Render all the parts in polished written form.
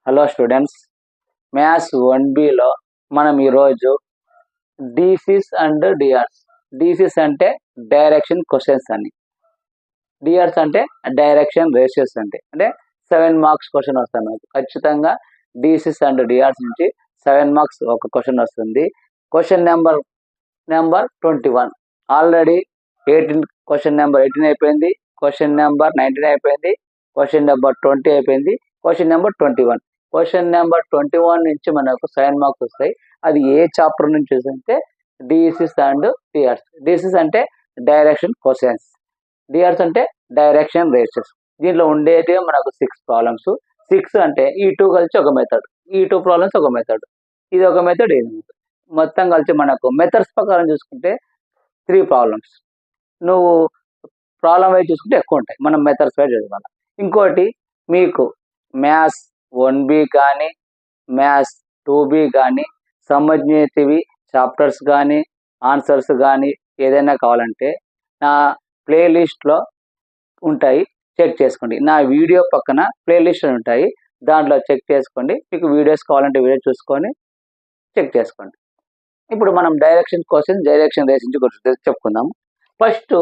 Hello students, maths 1Bలో మనం ఈరోజు DCs and DRs. DCs అంటే డైరెక్షన్ క్వశ్చన్స్ అని, డిఆర్స్ అంటే డైరెక్షన్ రేషియోస్ అంటే 7 మార్క్స్ క్వశ్చన్ వస్తుంది మనకు. ఖచ్చితంగా డీసీస్ అండ్ డిఆర్స్ నుంచి 7 మార్క్స్ ఒక క్వశ్చన్ వస్తుంది. Question number 21 already 18, question number 18 అయిపోయింది, క్వశ్చన్ నెంబర్ 19 అయిపోయింది, క్వశ్చన్ నెంబర్ 20 అయిపోయింది, క్వశ్చన్ నెంబర్ 21. క్వశ్చన్ నెంబర్ 21 నుంచి మనకు 7 మార్క్స్ వస్తాయి. అది ఏ చాప్టర్ నుంచి వస్తుంటే డిసిస్ అండ్ డిఆర్స్. డిసిస్ అంటే డైరెక్షన్ క్వశ్చన్స్, డిఆర్స్ అంటే డైరెక్షన్ రేషియోస్. దీంట్లో ఉండేది మనకు 6 ప్రాబ్లమ్స్. 6 అంటే ఈ 2 కలిసి ఒక మెథడ్, ఈ 2 ప్రాబ్లమ్స్ ఒక మెథడ్, ఇది ఒక మెథడ్, ఇది మెథడ్. మొత్తం కలిసి మనకు మెథడ్స్ ప్రకారం చూసుకుంటే 3 ప్రాబ్లమ్స్. నువ్వు ప్రాబ్లం వైజ్ చూసుకుంటే ఎక్కువ ఉంటాయి, మనం మెథడ్స్ వైజ్ చదవాలి. ఇంకోటి, మీకు మ్యాథ్స్ 1B కానీ మ్యాథ్స్ 2B కానీ సంబంధించినవి చాప్టర్స్ కానీ ఆన్సర్స్ కానీ ఏదైనా కావాలంటే నా ప్లేలిస్ట్లో ఉంటాయి, చెక్ చేసుకోండి. నా వీడియో పక్కన ప్లేలిస్ట్ ఉంటాయి, దాంట్లో చెక్ చేసుకోండి. మీకు వీడియోస్ కావాలంటే వీడియో చూసుకొని చెక్ చేసుకోండి. ఇప్పుడు మనం డైరెక్షన్ క్వశ్చన్, డైరెక్షన్ రేస్ గురించి చెప్పుకుందాము. ఫస్ట్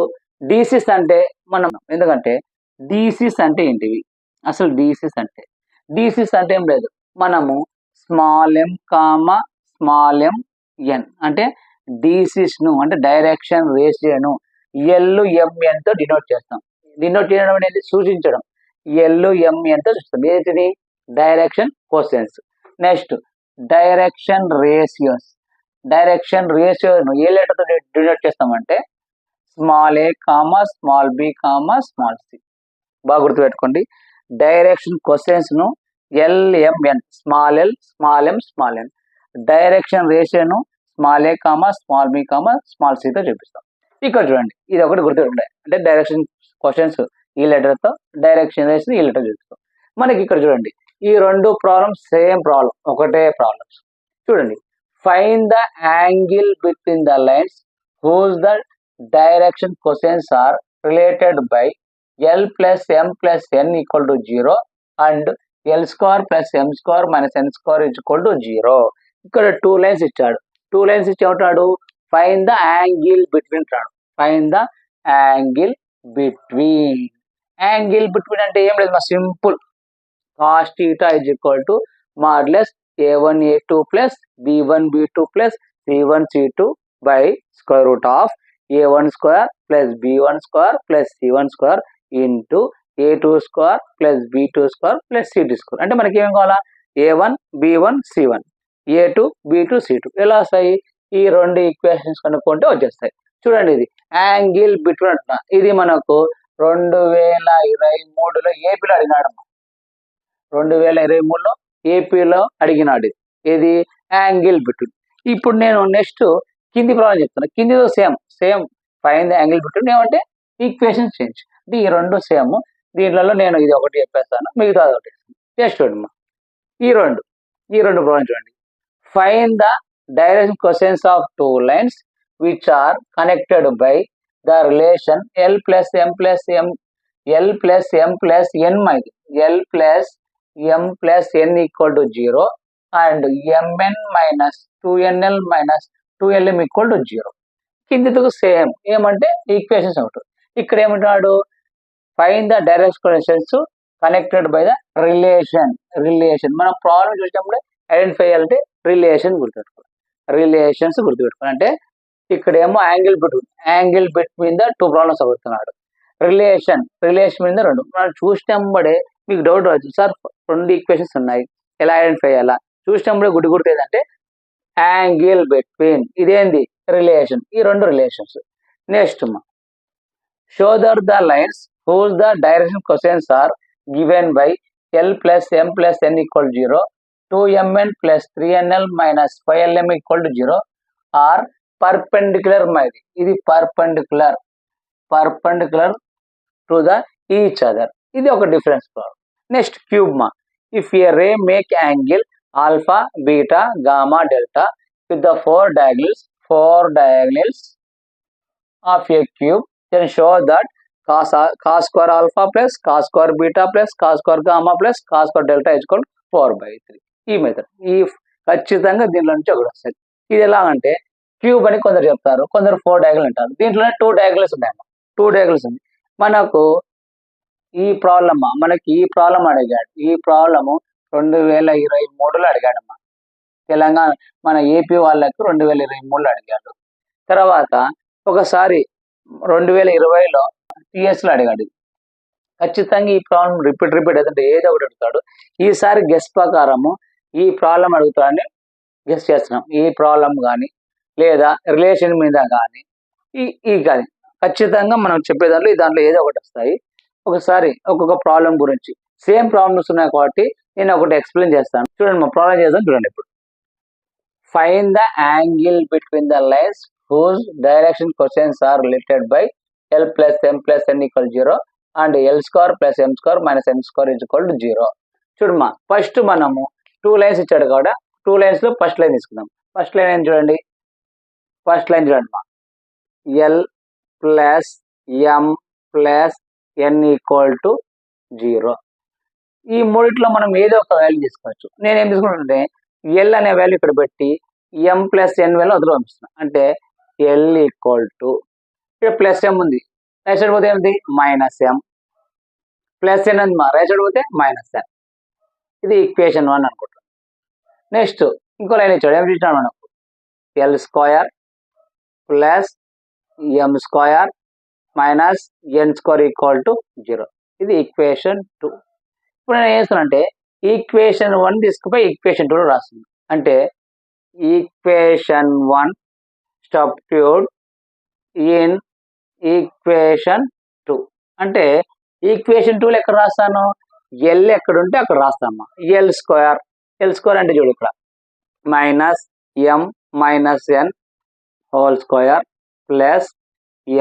డీసీస్ అంటే మనం, ఎందుకంటే డీసీస్ అంటే ఏంటివి అసలు? డీసీస్ అంటే ఏం లేదు, మనము small m, small m n అంటే డీసీస్ను అంటే డైరెక్షన్ రేషియోను LMN తో డినోట్ చేస్తాం. డినోట్ చేయడం అనేది సూచించడం, LMN తో చూస్తాం. ఏంటిది? Direction questions. Next direction ratios. Direction రేషియోను ఏ లెటర్తో డినోట్ చేస్తామంటే small a, small b, small c. బాగా గుర్తుపెట్టుకోండి. డైరెక్షన్ క్వశ్చన్స్ ను LMN, small l, small m, small n. Direction రేషియోను small a, small b, small c తో చూపిస్తాం. ఇక్కడ చూడండి, ఇది ఒకటి గుర్తుపెట్టుకుంటాయి. అంటే డైరెక్షన్ క్వశ్చన్స్ ఈ లెటర్తో, డైరెక్షన్ రేషియో ఈ లెటర్ చూపిస్తాం. మనకి ఇక్కడ చూడండి, ఈ 2 ప్రాబ్లమ్స్ సేమ్ ప్రాబ్లం, ఒకటే ప్రాబ్లమ్స్. చూడండి, find the angle between the lines whose the direction questions are related by L plus M plus N equal to 0 and L square plus M square minus N square is equal to 0. ఇక్కడ 2 lines ఇచ్చాడు. 2 lines ఇచ్చి ఏమంటాడు? Find the angle between అంటాడు. Find the angle between. Angle between అంటే ఏం లేదు, మా simple. cos theta is equal to modulus A1 A2 plus B1 B2 plus C1 C2 by square root of A1 square plus B1 square plus C1 square into A2 square plus B2 square plus C2 square. అంటే మనకి ఏం కావాలా? A1 B1 C1, A2 B2 C2. ఎలా వస్తాయి? ఈ 2 equations కనుక్కుంటే వచ్చేస్తాయి. చూడండి, ఇది యాంగిల్ బిట్వీన్ అంటున్నా. ఇది మనకు 2023లో ఏపీలో అడిగినాడు. 2023లో ఏపీలో అడిగినాడు. ఇది యాంగిల్ బిట్వీన్. ఇప్పుడు నేను నెక్స్ట్ కింది ప్రాబ్లం చెప్తున్నా. కిందిలో same find the angle between. ఏమంటే ఈక్వేషన్ చేంజ్. ఈ 2 సేమ్. దీంట్లో నేను ఇది ఒకటి చెప్పేస్తాను, మిగతా ఒకటి. నెక్స్ట్ చూడమ్మా, ఈ రెండు ప్రాబ్లం చూడండి. Find the direction questions of 2 lines which are connected by the relation L plus M plus N equal to 0 and Mn minus 2NL minus 2LM equal to 0. కిందితో same. ఏమంటే ఈక్వేషన్స్ ఒకటి. ఇక్కడ ఏమంటాడు? Find the direction questions connected by the relation. మనం problem చూసినప్పుడు identify చేయాలంటే relations గుర్తుపెట్టుకోవాలి. అంటే ఇక్కడేమో యాంగిల్ బిట్వీన్ ద 2 ప్రాబ్లమ్స్ అవుతున్నాడు. రిలేషన్ మీద 2 మనం చూసినప్పుడే మీకు డౌట్ రావచ్చు, సార్ 2 ఈక్వేషన్స్ ఉన్నాయి, ఎలా ఐడెంటిఫై చేయాలా? చూసినప్పుడే గుర్తు ఏదంటే యాంగిల్ బిట్వీన్. ఇదేంది? రిలేషన్. ఈ 2 relations. Next show that the lines whose the direction quotients are given by L plus M plus N equal to 0, 2Mn plus 3NL minus 5LM equal to 0 are perpendicular. ఇది perpendicular to the each other. ఇది ఒక difference problem. Next cube if a ray make angle alpha, beta, gamma, delta with the 4 diagonals of a cube, then show that cos square alpha plus cos square beta plus cos square gamma plus cos square delta is equal to 4/3 ఈ method. ఖచ్చితంగా దీంట్లో నుంచి ఒకటి వస్తుంది. ఇది ఎలాగంటే cube అని కొందరు చెప్తారు, కొందరు 4 డయాగోనల్ అంటారు. దీంట్లోనే 2 డయాగోనల్స్ ఉన్నాయమ్మా. 2 డయాగోనల్స్ ఉంది. మనకు మనకి ఈ ప్రాబ్లం అడిగాడు. ఈ ప్రాబ్లము 2023లో అడిగాడమ్మా. తెలంగాణ మన ఏపీ వాళ్ళకు 2023లో అడిగాడు. తర్వాత ఒకసారి 2020లో టీఎస్లో అడిగాడు. ఖచ్చితంగా ఈ ప్రాబ్లం రిపీట్ అవుతుంటే ఏదో ఒకటి అడుగుతాడు. ఈసారి గెస్ ప్రకారము ఈ ప్రాబ్లం అడుగుతాడని గెస్ చేస్తున్నాం. ఈ ప్రాబ్లం కానీ లేదా రిలేషన్ మీద కానీ ఈ కానీ ఖచ్చితంగా మనం చెప్పేదాంట్లో దాంట్లో ఏదో ఒకటి వస్తాయి. ఒకసారి ఒక్కొక్క ప్రాబ్లం గురించి సేమ్ ప్రాబ్లమ్స్ ఉన్నాయి కాబట్టి నేను ఒకటి ఎక్స్ప్లెయిన్ చేస్తాను. చూడండి, మా ప్రాబ్లం చేద్దాం. చూడండి, ఇప్పుడు find the angle between the lines whose direction questions are related by L + M + N = 0 and L² + M² - N² = 0. చూడమ్మా, ఫస్ట్ మనము 2 లైన్స్ ఇచ్చాడు కాబట్టి 2 లైన్స్ లో ఫస్ట్ లైన్ తీసుకుందాం. ఫస్ట్ లైన్ ఏం చూడండి, ఫస్ట్ లైన్ చూడండి మా L + M + N = 0. ఈ మూడిట్లో మనం ఏదో ఒక వాల్యూ తీసుకోవచ్చు. నేను ఏం తీసుకుంటుంటే L అనే వాల్యూ ఇక్కడ పెట్టి M + N వాల్యూ అందులో పంపిస్తున్నాను. అంటే L = ఇక్కడ +M ఉంది, రైట్ సైడ్ పోతే ఏంటి -M, +N ఉంది, రైట్ సైడ్ పోతే -N. ఇది ఈక్వేషన్ 1 అనుకుంటాం. నెక్స్ట్ ఇంకో లైన్ ఇచ్చాడు. ఏం చూసినాడు మనకు L² + M² - N² = 0. ఇది ఈక్వేషన్ 2. ఇప్పుడు నేను ఏం చేస్తానంటే ఈక్వేషన్ 1 తీసుకుపోయి ఈక్వేషన్ 2 రాస్తుంది. అంటే ఈక్వేషన్ 1 సబ్స్టిట్యూట్ ఇన్ ఈక్వేషన్ 2. అంటే ఈక్వేషన్ 2లో ఎక్కడ రాస్తాను, L ఎక్కడ ఉంటే అక్కడ రాస్తామా. L² అంటే చూడు ఇక్కడ -M - N² + M² -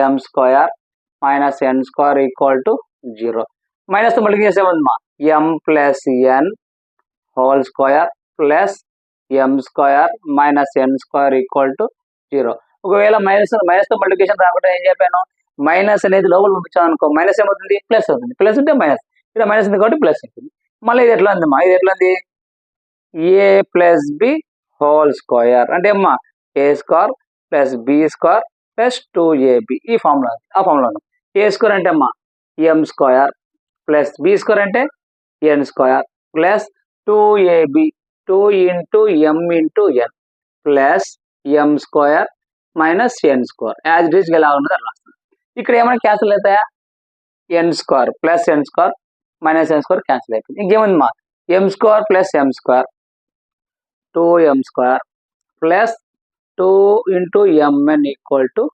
N² = 0. Minus మళ్ళీ చేసేమమ్మా M + N² + M² - N² = 0. ఒకవేళ మైనస్ మల్టిప్లికేషన్ రాకుండా ఏం చెప్పాను, మైనస్ అనేది లోపల పంపించాం అనుకో, మైనస్ ఏమవుతుంది, ప్లస్ అవుతుంది. ప్లస్ ఉంటే మైనస్, ఇక్కడ మైనస్ ఉంది కాబట్టి ప్లస్ అవుతుంది. మళ్ళీ ఇది ఎట్లా ఉందమ్మా, ఇది ఎట్లా ఉంది A + B² అంటే అమ్మా A² + B² + 2AB. ఈ ఫార్ములా, ఆ ఫార్ములా ఉంది. A² అంటే అమ్మా M² + B² అంటే N² + 2AB 2 × M × N + M² - N². As it is ఎలా ఉన్నది అలా రాస్తాం. ఇక్కడ ఏమైనా క్యాన్సిల్ అవుతాయా, N² + N² - N² క్యాన్సిల్ అయిపోయింది. ఇంకేముంది మా M² + M² 2M² + 2 × Mn =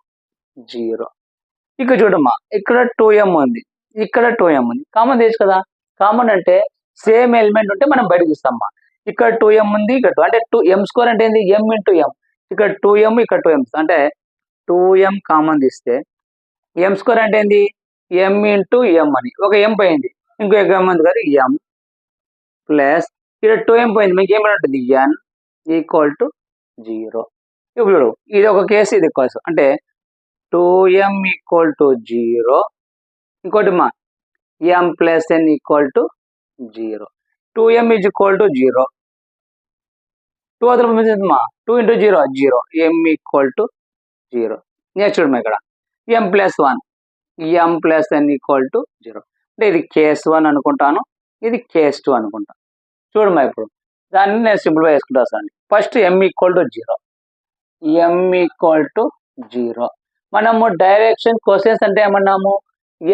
0. ఇక్కడ చూడమ్మా, ఇక్కడ 2M ఉంది, ఇక్కడ 2M ఉంది, కామన్ తీయచ్చు కదా. కామన్ అంటే సేమ్ ఎలిమెంట్ ఉంటే మనం బయటకు ఇస్తామా. ఇక్కడ 2M ఉంది, ఇక్కడ 2 అంటే 2M² అంటే ఏంది M × M. ఇక్కడ 2M, ఇక్కడ 2M అంటే 2M కామన్ తీస్తే M² అంటే ఏంది M × M అని ఒక M పోయింది, ఇంకో M ఉంది కదా M ప్లస్ ఇక్కడ 2M పోయింది, మీకు ఏమైనా ఉంటుంది N = 0. ఇప్పుడు ఇది ఒక కేసు, ఇది కేసు. అంటే 2M = 0, ఇంకోటి మా M + N = 0. 2M = 0, 2 అదలు పంపించమ్మా 2 × 0 0, M = 0. Next చూడమ్మా ఇక్కడ M + 1 M + N = 0. అంటే ఇది కేస్ 1 అనుకుంటాను, ఇది కేస్ 2 అనుకుంటాను. చూడమ్మా ఇప్పుడు దాన్ని నేను సింప్లిఫై చేసుకుంటా సార్. First M = 0, M = 0. మనము డైరెక్షన్ క్వశ్చన్స్ అంటే ఏమన్నాము,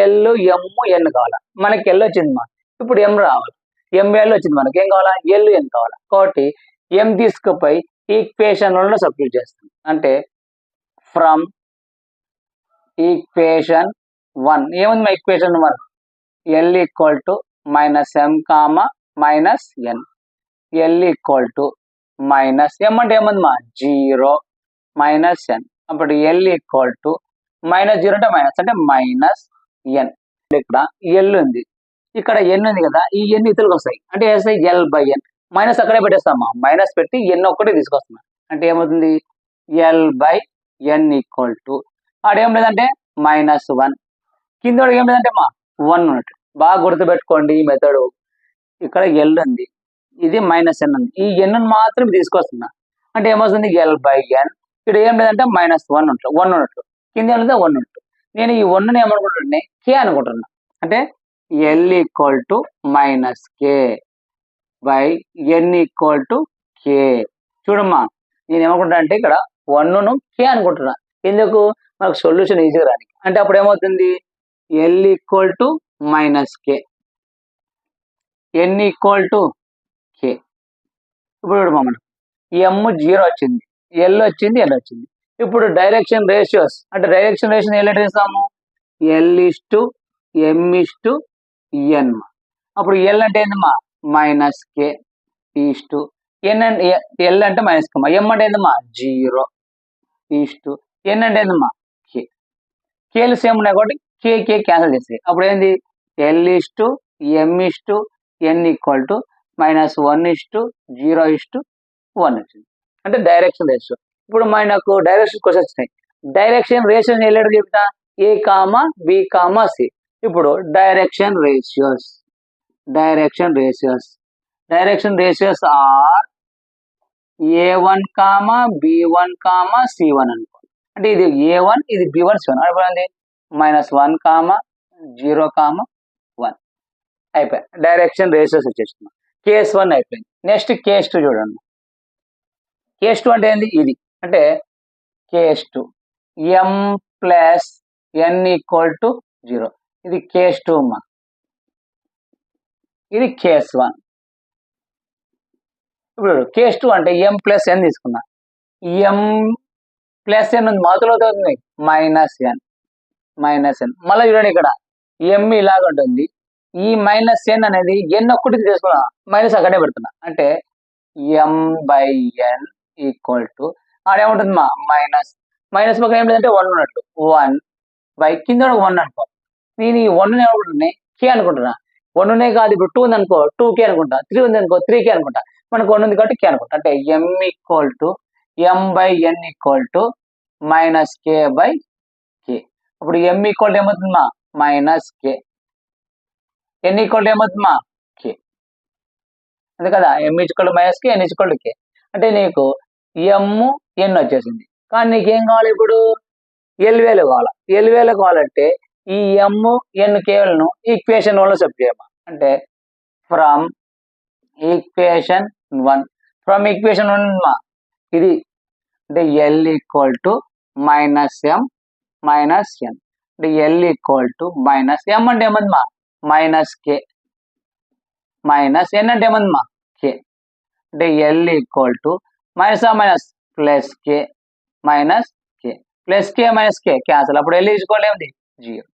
L M N కావాలా, మనకి L వచ్చింది మా. ఇప్పుడు M రావాలి, M వాల్యూ వచ్చింది, మనకి ఏం కావాలా L N కావాలా. కాబట్టి M తీసుకుపోయి ఈక్వేషన్ 1లో సబ్స్టిట్యూట్ చేస్తాం. అంటే ఫ్రమ్ ఈక్వేషన్ 1 ఏముంది మా equation 1 L = -M, -N. L = -M అంటే ఏముంది మా 0 -N. అప్పుడు L = -0 అంటే మైనస్, అంటే -N. ఇక్కడ L ఉంది, ఇక్కడ N ఉంది కదా, ఈ N ఇతరులకు వస్తాయి అంటే L/N. మైనస్ అక్కడే పెట్టేస్తామా, మైనస్ పెట్టి N ఒక్కటే తీసుకొస్తున్నాం. అంటే ఏమవుతుంది L/N = ఆడేం లేదంటే -1, కింద ఏం లేదంటే మా 1 ఉన్నట్టు. బాగా గుర్తుపెట్టుకోండి ఈ మెథడ్. ఇక్కడ L ఉంది, ఇది మైనస్ ఎన్ ఉంది. ఈ ఎన్ మాత్రం తీసుకొస్తున్నా అంటే ఏమవుతుంది ఎల్ బై ఎన్. ఇక్కడ ఏం లేదంటే -1 ఉంటుంది, 1 ఉన్నట్లు, కింద ఏం లేదా 1 ఉన్నట్లు. నేను ఈ 1ని ఏమనుకుంటున్నా కే అనుకుంటున్నా. అంటే L equal to minus K by N equal to K. చూడమ్మా నేను ఏమనుకుంటున్నా అంటే ఇక్కడ 1ను కే అనుకుంటున్నా. ఎందుకు? మనకు సొల్యూషన్ ఈజీగా రానికి. అంటే అప్పుడు ఏమవుతుంది L equal to minus K, N equal to K. ఇప్పుడు మనం ఎమ్ 0 వచ్చింది, ఎల్ వచ్చింది, ఎల్ వచ్చింది. ఇప్పుడు డైరెక్షన్ రేషియోస్ అంటే డైరెక్షన్ రేషియో ఎలా చేస్తాము? L is to M is to N. అప్పుడు ఎల్ అంటే ఏందమ్మా minus K is to N అంటే ఎల్ అంటే మైనస్ కమ్మా, ఎమ్ అంటే ఏందమ్మా 0 ఈస్ టు ఎన్ అంటే ఏందమ్మా కే. కేలు సేమ్ ఉన్నాయి కాబట్టి కే కే క్యాన్సిల్ చేస్తాయి. అప్పుడు ఏంది L is to M is to N equal to -1 is to 0 is to 1 వచ్చింది. అంటే డైరెక్షన్ రేషియో. ఇప్పుడు మనకు డైరెక్షన్ క్వశ్చన్స్ వచ్చినాయి. డైరెక్షన్ రేషియో ఎలా చెప్తా? A comma B comma C. ఇప్పుడు direction ratios are A1 comma B1 comma C1 అనుకో. అంటే ఇది A1 ఇది B1 C1 అంటే -1 కామా 0 కామా 1 అయిపోయి డైరెక్షన్ రేషియోస్ వచ్చేస్తున్నాం. కేస్ 1 అయిపోయింది. నెక్స్ట్ కేస్ 2 చూడండి. కేస్ 2 అంటే ఏంది? ఇది అంటే case 2 M plus N equal to 0. ఇది కేస్ 2 అమ్మా. ఇది కేస్ 1. ఇప్పుడు కేస్ 2 అంటే ఎం ప్లస్ ఎన్ తీసుకున్నా. ఎం ప్లస్ ఎన్ ఉంది, మాతలో అవుతుంది మైనస్ ఎన్. మళ్ళీ చూడండి ఇక్కడ ఎం ఇలాగ ఉంటుంది. ఈ మైనస్ ఎన్ అనేది ఎన్ ఒక్కటి తీసుకున్నా, మైనస్ అక్కడే పెడుతున్నా. అంటే M by N equal to ఆడేముంటుంది మా మైనస్ పక్కన ఏం లేదంటే 1 ఉన్నట్లు, 1 బై కింద 1 అనుకో. నేను ఈ 1 ఏమనుకుంటున్నా కే అనుకుంటున్నా. 1 కాదు, ఇప్పుడు 2 ఉంది అనుకో 2K అనుకుంటా, 3 ఉంది అనుకో 3K అనుకుంటా. మనకు 1 ఉంది కాబట్టి కే అనుకుంటా. అంటే M equal to M by N equal to minus K by K. ఇప్పుడు ఎం ఈక్వల్ టు ఏమవుతుందమ్మా minus K, N equal to ఏమవుతుందమ్మా కే. అంతే కదా, M equal to minus K, N equal to K. అంటే నీకు ఎమ్ ఎన్ వచ్చేసింది. కానీ నీకేం కావాలి ఇప్పుడు? ఎల్ వేలు కావాలి. ఎల్ వేలు కావాలంటే ఈ ఎమ్ ఎన్ కేవలం ఈక్వేషన్ 1లో సబ్ చేయమా. అంటే ఫ్రమ్ ఈక్వేషన్ 1 ఇది అంటే L equal to minus M minus N. అంటే L equal to minus M అంటే ఏమందమ్మా మైనస్ కే, మైనస్ ఎన్ అంటే ఏమందమ్మా కే. అంటే L equal to minus plus K minus K, plus K minus K cancel. అప్పుడు L equal ఏమిటి 0.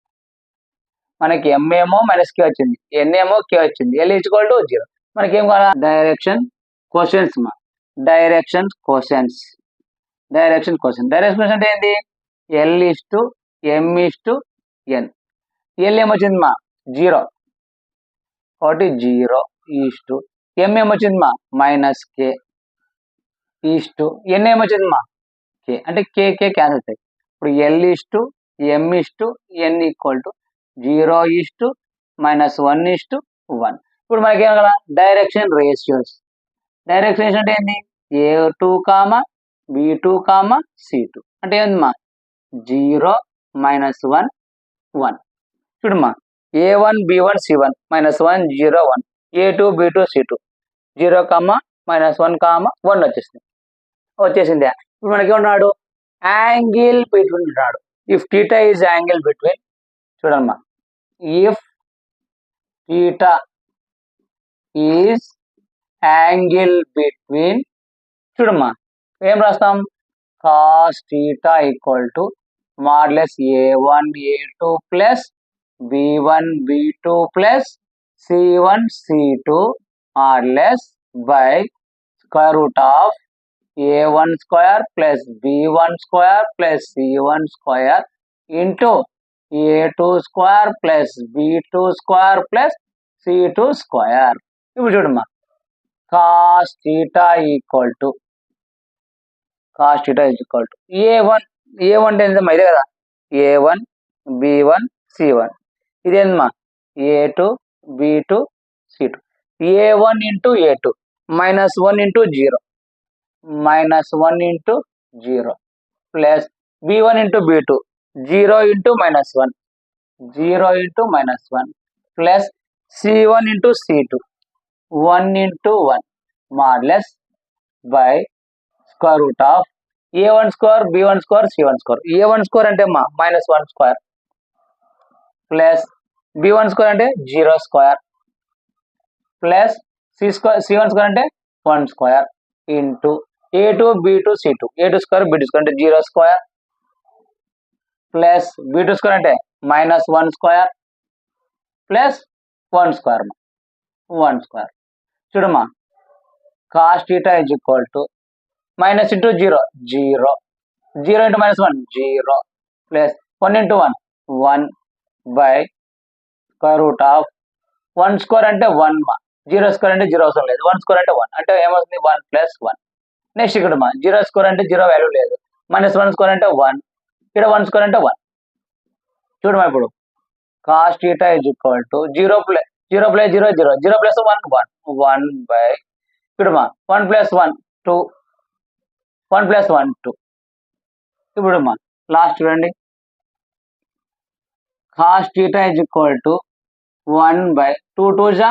మనకి ఎం ఏమో మైనస్ కే వచ్చింది, ఎన్ ఏమో కే వచ్చింది, ఎల్ ఈక్వల్ టు 0. మనకి ఏం కావాలా? డైరెక్షన్ క్వశ్చన్స్ మా. డైరెక్షన్ క్వశ్చన్స్ అంటే ఏంటి? L is to M is to N. L ఏమొచ్చింది మా 0 కాబట్టి 0 ఈస్ టు ఎం ఏమొచ్చింది మా minus K is to N ఏమొచ్చింది మా కే. అంటే కే కే క్యాన్సిల్ అవుతాయి. ఇప్పుడు L is to M is to N equal to 0 is to -1 is to 1. ఇప్పుడు మనకి ఏం కదా డైరెక్షన్ రేషియోస్ అంటే ఏంటి? A2 comma B2 comma C2 అంటే ఏందమ్మా 0 -1 1. చూడమ్మా A1 B1 C1 -1 0 1, A2 B2 C2 0 comma -1 comma 1 వచ్చేసింది. ఇప్పుడు మనకి ఏమన్నాడు? యాంగిల్ బిట్వీన్ ఉన్నాడు. If theta is angle between, చూడమ్మా if theta is angle between, చూడమ్మా ఏం రాస్తాం? Cos theta equal to modulus A1 A2 plus B1 B2 plus C1 C2 modulus by square root of A1 square plus B1 square plus C1 square into A2 square plus B2 square plus C2 square. ఇప్పుడు చూడమ్మా cos theta equal to A1 అంటే ఏంటమ్మా ఇదే కదా, A1 B1 C1. ఇదేందమ్మా A2 B2 C2. A1 into A2 -1 into 0, -1 into 0 plus b1 into b2, 0 into -1, 0 into -1 plus c1 into c2, 1 into 1 modulus by square root of a1 square, b1 square, c1 square. a1 square అంటే -1 square plus b1 square అంటే 0 square plus c1 square అంటే 1 square into a2 b2 c2, a2 square b2 square అంటే 0 square plus b2 square అంటే -1 square plus 1 square, 1 square. చూడమ్మా, cos theta is equal to minus into 0, 0, 0 into -1, 0 plus 1 into 1, 1 by square root of 1 square అంటే 1 మా, 0 square అంటే 0 అవసరం లేదు, 1 square అంటే 1 అంటే ఏమవుతుంది 1 plus 1. నెక్స్ట్ ఇక్కడ 0 square అంటే 0 వాల్యూ లేదు, -1 square అంటే 1, ఇక్కడ 1 square అంటే 1. చూడమ్మా, ఇప్పుడు cos theta is equal to 0 plus 0 plus 0 0, 0 plus 1 1, 1 by చూడమ్మా 1 plus 1 2, 1 plus 1 2. ఇప్పుడు లాస్ట్ చూడండి, cos theta is equal to 1 by 2 2 is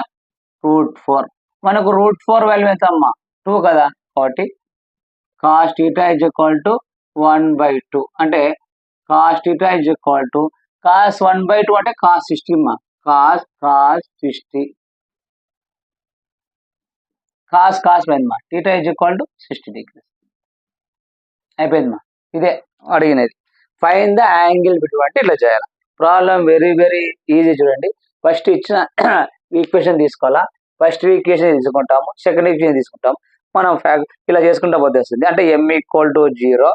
√4. మనకు √4 వాల్యూ ఎంత అమ్మా 2 కదా, కాబట్టి cos theta is equal to 1 by 2 అంటే cos theta is equal to cos 1 by 2 అంటే cos 60 మా, cos 60 cos పోయింది మా, theta is equal to 60 degrees అయిపోయింది మా. ఇదే అడిగినది, ఫైండ్ ద యాంగిల్ బిట్వీన్ అంటే ఇట్లా చేయాలి. Problem very very easy. చూడండి, ఫస్ట్ ఇచ్చిన ఈక్వేషన్ తీసుకోవాలా, ఫస్ట్ ఈక్వేషన్ తీసుకుంటాము, సెకండ్ ఈక్వేషన్ తీసుకుంటాము, మనం ఇలా చేసుకుంటా పోతే వస్తుంది. అంటే m = 0,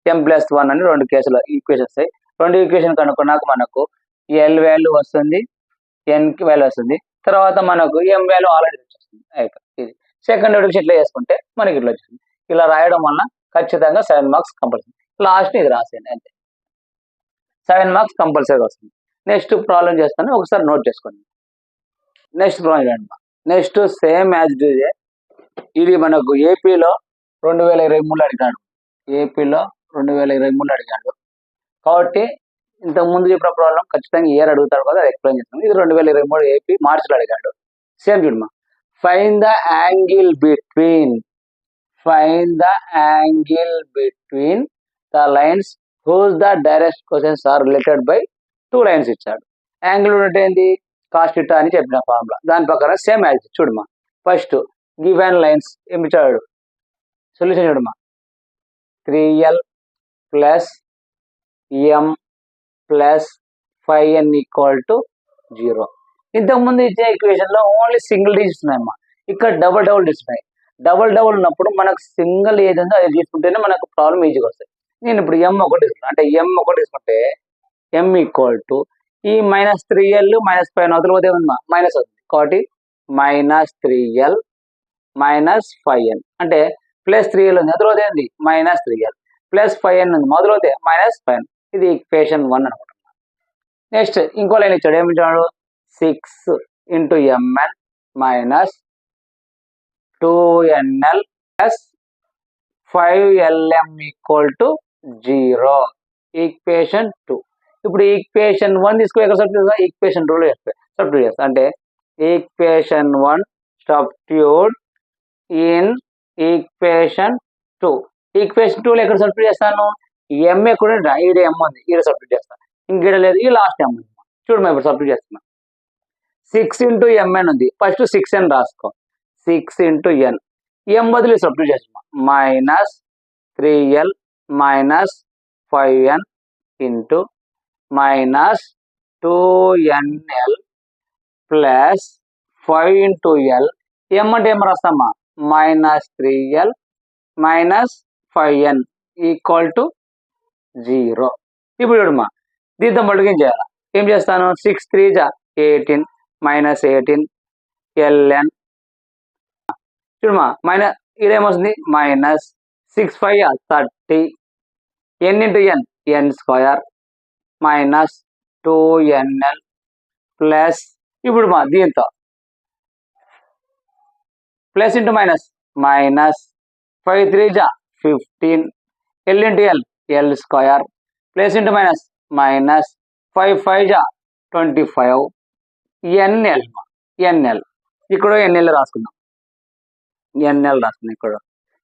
m+1 అని రెండు కేసులు ఈక్వేషన్ వస్తాయి. రెండు ఈక్వేషన్ కనుక్కున్నాక మనకు ఎల్ వాల్యూ వస్తుంది, ఎన్ వాల్యూ వస్తుంది, తర్వాత మనకు ఎం వాల్యూ ఆల్రెడీ వచ్చేస్తుంది. అయిపోయింది. ఇది సెకండ్ డివిజన్ ఇట్లా చేసుకుంటే మనకి ఇట్లా వచ్చింది. ఇలా రాయడం వలన ఖచ్చితంగా 7 మార్క్స్ కంపల్సరీ. లాస్ట్ ఇది రాసేయండి అంతే, 7 మార్క్స్ కంపల్సరీ వస్తుంది. నెక్స్ట్ ప్రాబ్లం చేస్తాను, ఒకసారి నోట్ చేసుకోండి. నెక్స్ట్ ప్రాబ్లం చూడండి, next same as it is. ఇది మనకు ఏపీలో 2023 అడిగాడు, ఏపీలో 2023 అడిగాడు. కాబట్టి ఇంతకు ముందు చెప్పిన ప్రాబ్లం ఖచ్చితంగా ఇయర్ అడుగుతాడు కదా, అది ఎక్స్ప్లెయిన్ చేస్తాను. ఇది 2023 ఏపీ మార్చిలో అడిగాడు. సేమ్ చూడమ్మా, find the angle between the lines whose the direct questions are related by 2 lines ఇచ్చాడు. యాంగిల్ అంటే ఏంటి, cos θ అని చెప్పిన ఫార్ములా, దాని ప్రకారం సేమ్ యాజ్ చూడమ్మా. ఫస్ట్ గివెన్ లైన్స్ ఏమి ఇచ్చాడు, సొల్యూషన్ చూడమ్మా, 3l plus m plus 5n = 0. ఇంతకుముందు ఇచ్చే ఈక్వేషన్ లో ఓన్లీ సింగిల్ డిజిట్స్ ఉన్నాయమ్మా, ఇక్కడ డబుల్ డిజిట్స్ ఉన్నాయి. డబుల్ ఉన్నప్పుడు మనకు సింగిల్ ఏది ఉందో అది తీసుకుంటేనే మనకు ప్రాబ్లం ఈజీగా వస్తాయి. నేను ఇప్పుడు m1 తీసుకున్నాను, అంటే m1 తీసుకుంటే m = ఈ -3l -5n అవతల పోతే మైనస్ అవుతుంది, కాబట్టి -3l -5n అంటే +3l ఉంది, అవతల పోతే ఏంది -3l, +5n ఉంది, మొదలు పోతే -5n. ఇది ఈక్వేషన్ 1 అనుకుంటున్నాను. నెక్స్ట్ ఇంకో లైన్ ఇచ్చాడు, ఏమి ఇచ్చాడు, 6 × mn - 2nl + 5lm = 0, ఈక్వేషన్ 2. ఇప్పుడు ఈక్వేషన్ 1 తీసుకుని ఎక్కడ సబ్స్టిట్యూట్ చేస్తా, ఈక్వేషన్ 2లో సబ్స్టిట్యూట్ చేస్తా. అంటే equation 1 substitute in equation 2. Equation 2లో ఎక్కడ సబ్స్టిట్యూట్ చేస్తాను, m ఎక్కడ ఈడ m ఉంది, ఈడ సబ్స్టిట్యూట్ చేస్తాను, ఇంకీడ లేదు, ఈ లాస్ట్ m ఉంది. చూడమ్మా, ఇప్పుడు సబ్స్టిట్యూట్ చేస్తున్నా. 6 × mn ఉంది, ఫస్ట్ 6n రాసుకో, 6 × n, m బదులు సబ్స్టిట్యూట్ చేస్తున్నా, -3l - 5n × -2nl + 5 × l. m అంటే ఏం రాస్తామా, -3l - 5n = 0. ఇప్పుడు చూడమ్మా, దీంతో మల్టిప్లికేషన్ చేయాలి. ఏం చేస్తాను, 6 3 = 18 -18 ln. చూడమ్మా, ఇదేమొస్తుంది -6 5 = 30 n × n n² -2nl plus ఇప్పుడు దీంతో ప్లస్ ఇంటూ మైనస్ మైనస్ 5 3 జా 15 L into L L square plus into minus minus 5 5 జా 25 ఎన్ఎల్ ఎన్ఎల్ ఇక్కడ ఎన్ఎల్ రాసుకుందాం ఎన్ఎల్ రాసుకుందాం ఇక్కడ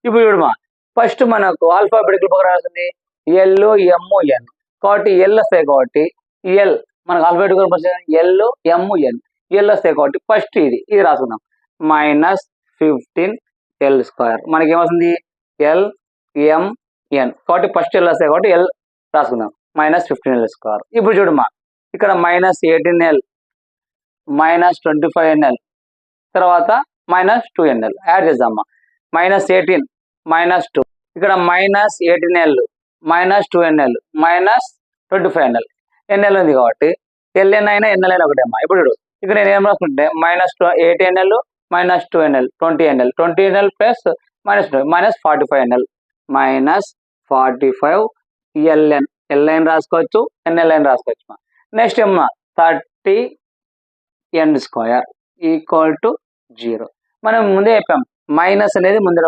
ఇప్పుడు చూడమా ఫస్ట్ మనకు ఆల్ఫాబెటికల్ ప్రకారం రాస్తుంది ఎల్ ఎమ్ ఎన్ కాబట్టి ఎల్ వస్తాయి కాబట్టి ఎల్ మనకు alphabetical L M N L వస్తాయి కాబట్టి ఫస్ట్ ఇది రాసుకుందాం మైనస్ 15 ఎల్ స్క్వేర్ మనకి ఏమవుతుంది ఎల్ ఎం ఎన్ కాబట్టి ఫస్ట్ ఎల్ వస్తాయి కాబట్టి ఎల్ రాసుకుందాం మైనస్ 15 ఎల్ స్క్వేర్ ఇప్పుడు చూడమ్మా ఇక్కడ మైనస్ 18 ఎల్ మైనస్ 25 ఎన్ఎల్ తర్వాత మైనస్ 2 ఎన్ఎల్ యాడ్ చేద్దామా మైనస్ 18 మైనస్ 2 ఇక్కడ minus 18 L minus 2 NL minus 25 NL NL ఉంది కాబట్టి ఎల్ఎన్ అయినా ఎన్ఎల్ అయినా ఒకటే అమ్మా ఇప్పుడు ఇక్కడ నేను ఏం రాసుకుంటే మైనస్ 8 NL minus 2 NL 20 NL 20 NL plus minus 2 minus 45 NL minus 45 LN LN రాసుకోవచ్చు ఎన్ఎల్ఎన్ రాసుకోవచ్చు నెక్స్ట్ ఏమన్నా 30 ఎన్ స్క్వేర్ ఈక్వల్ టు 0 మనం ముందే చెప్పాం మైనస్ అనేది ముందర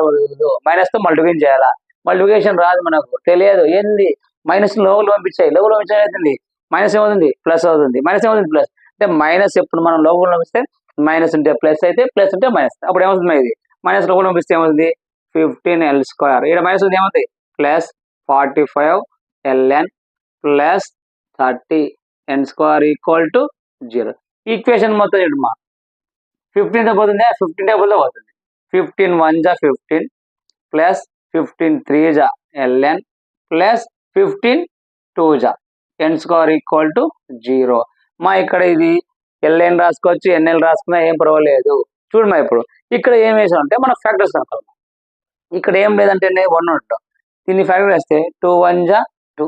మైనస్తో మల్టిప్లికేషన్ చేయాలా మల్టిప్లికేషన్ రాదు మనకు తెలియదు ఏంది మైనస్ లోపల పంపించాయి లోపల పంపించాలి మైనస్ ఏమవుతుంది ప్లస్ అవుతుంది మైనస్ ఏమవుతుంది ప్లస్ అంటే మైనస్ ఎప్పుడు మనం లోపల పంపిస్తే మైనస్ ఉంటే ప్లస్ అయితే ప్లస్ ఉంటే మైనస్ అప్పుడు ఏమవుతుంది ఇది మైనస్ లోపల పంపిస్తే ఏమవుతుంది 15 ఎల్ స్క్వేర్ ఇక్కడ మైనస్ ఉంది ఏమవుతుంది plus 45 LN plus 30 N square equal to 0 equation మొత్తం చూడమ్మా 15 తో పోతుంది 15 టేబుల్తో పోతుంది 15 1 జా 15 ప్లస్ 15 3 జా ఎల్ఎన్ ప్లస్ 15 2 జా ఎన్ స్క్వేర్ ఈక్వల్ టు 0 మా ఇక్కడ ఇది ఎల్ఎన్ రాసుకోవచ్చు ఎన్ఎల్ రాసుకున్నా ఏం పర్వాలేదు చూడమ్మా ఇప్పుడు ఇక్కడ ఏం వేసాం అంటే మనం ఫ్యాక్టర్స్ కనుక్కోవాలి ఇక్కడ ఏం లేదంటే 1 ఉంటాం దీన్ని ఫ్యాక్టర్ వేస్తే 2 1 జా 2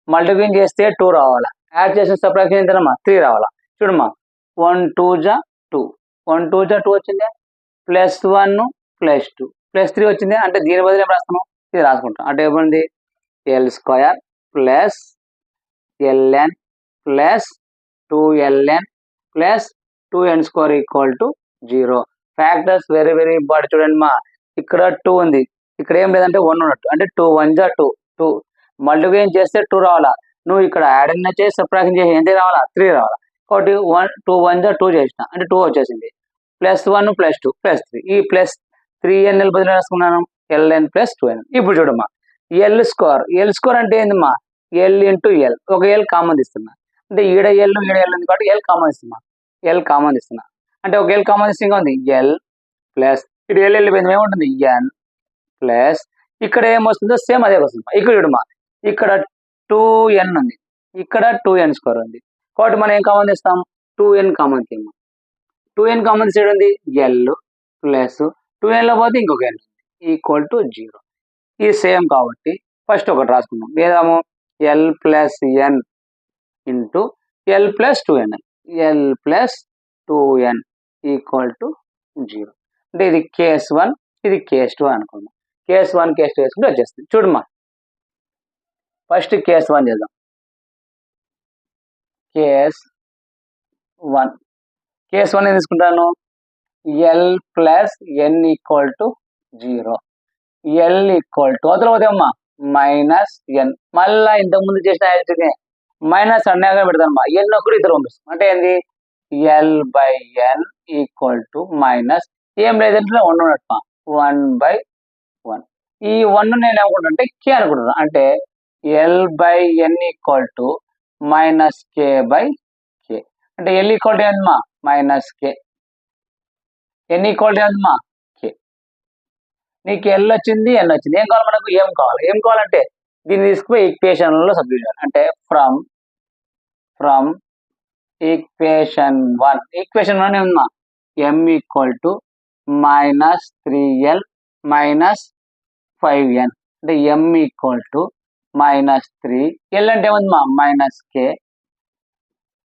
మల్టిప్లికేషన్ చేస్తే 2 రావాలా యాడ్ చేసిన సబ్ట్రాక్షన్ ఏంటమ్మా 3 రావాలా చూడమ్మా 1 2 జా 2 1 2 జా 2 వచ్చిందే ప్లస్ 1 ప్లస్ 2 ప్లస్ 3 వచ్చిందే అంటే దీని బదులు ఏం రాస్తాము ఇది రాసుకుంటాం అంటే ఏముంది L square plus LN plus 2ln plus 2n square equal to 0 factors very very important చూడండి మా ఇక్కడ 2 ఉంది ఇక్కడ ఏం లేదంటే 1 ఉన్నట్టు అంటే 2 1 జా 2 మల్టిప్లికేషన్ చేస్తే 2 రావాలా నువ్వు ఇక్కడ యాడ్ అయినా చేసి సబ్ట్రాక్షన్ చేసి ఎంత రావాలా 3 రావాలా కాబట్టి 2 1 జా 2 చేసిన అంటే 2 వచ్చేసింది ప్లస్ 1 ప్లస్ 2 ప్లస్ 3 ఈ ప్లస్ 3nl బదులు రాసుకున్నాను ఎల్ఎన్ ప్లస్ 2n ఇప్పుడు చూడమ్మా ఎల్ స్క్వేర్ అంటే ఏందమ్మా ఎల్ ఇంటూ ఎల్ ఒక ఎల్ కామన్ ఇస్తున్నా అంటే ఈడ ఎల్ ఉంది కాబట్టి ఎల్ కామన్ ఇస్తున్నా అంటే ఒక ఎల్ కామన్ ఇస్తే ఉంది ఎల్ ప్లస్ ఇక్కడ ఎల్ వెళ్ళిపోయింది ఏముంటుంది ఎన్ ప్లస్ ఇక్కడ ఏమొస్తుందో సేమ్ అదే వస్తుంది ఇక్కడ చూడమ్మా ఇక్కడ 2n ఉంది ఇక్కడ 2n స్క్వేర్ ఉంది కాబట్టి మనం ఏం కామన్ ఇస్తాం 2n కామన్ తీయమ్మా 2n కామన్ తీసేది ఉంది ఎల్ ప్లస్ 2n లో పోతే ఇంకొక ఎల్ ఈక్వల్ టు 0 ఇది సేమ్ కాబట్టి ఫస్ట్ ఒకటి రాసుకుందాం ఏదాము L plus N into L plus 2n L plus 2n equal to 0 అంటే ఇది కేస్ 1 ఇది కేస్ 2 అనుకుందాం కేస్ 1 కేస్ 2 వేసుకుంటే వచ్చేస్తుంది చూడమ్మా ఫస్ట్ కేస్ 1 చేద్దాం కేస్ 1 ఏం తీసుకుంటాను L plus N equal to 0 L equal to అతను పోతే అమ్మా మైనస్ ఎన్ మళ్ళా ఇంతకుముందు చేసిన మైనస్ అన్నాగా పెడతానమ్మా ఎన్ ఒకటి ఇద్దరు పంపిస్తాం అంటే ఏంది L by N equal to minus ఏం లేదంటే 1 ఉన్నట్టు 1/1 ఈ 1 నేను ఏమనుకుంటా కే అనుకుంటున్నాను అంటే L by N equal to minus K by K అంటే ఎల్ ఈక్వల్ టు ఏందమ్మా minus K N equal to ఏందమ్మా కే నీకు ఎల్ వచ్చింది ఎన్ వచ్చింది ఏం కావాలి మనకు ఏం కావాలంటే దీన్ని తీసుకుపోయి ఈక్వేషన్లో సబ్స్టిట్యూట్ చేయాలి అంటే ఫ్రమ్ ఈక్వేషన్ 1 ఏమన్నా M equal to minus 3l minus 5n అంటే M equal to minus 3 L అంటే ఏముందమ్మా మైనస్ కే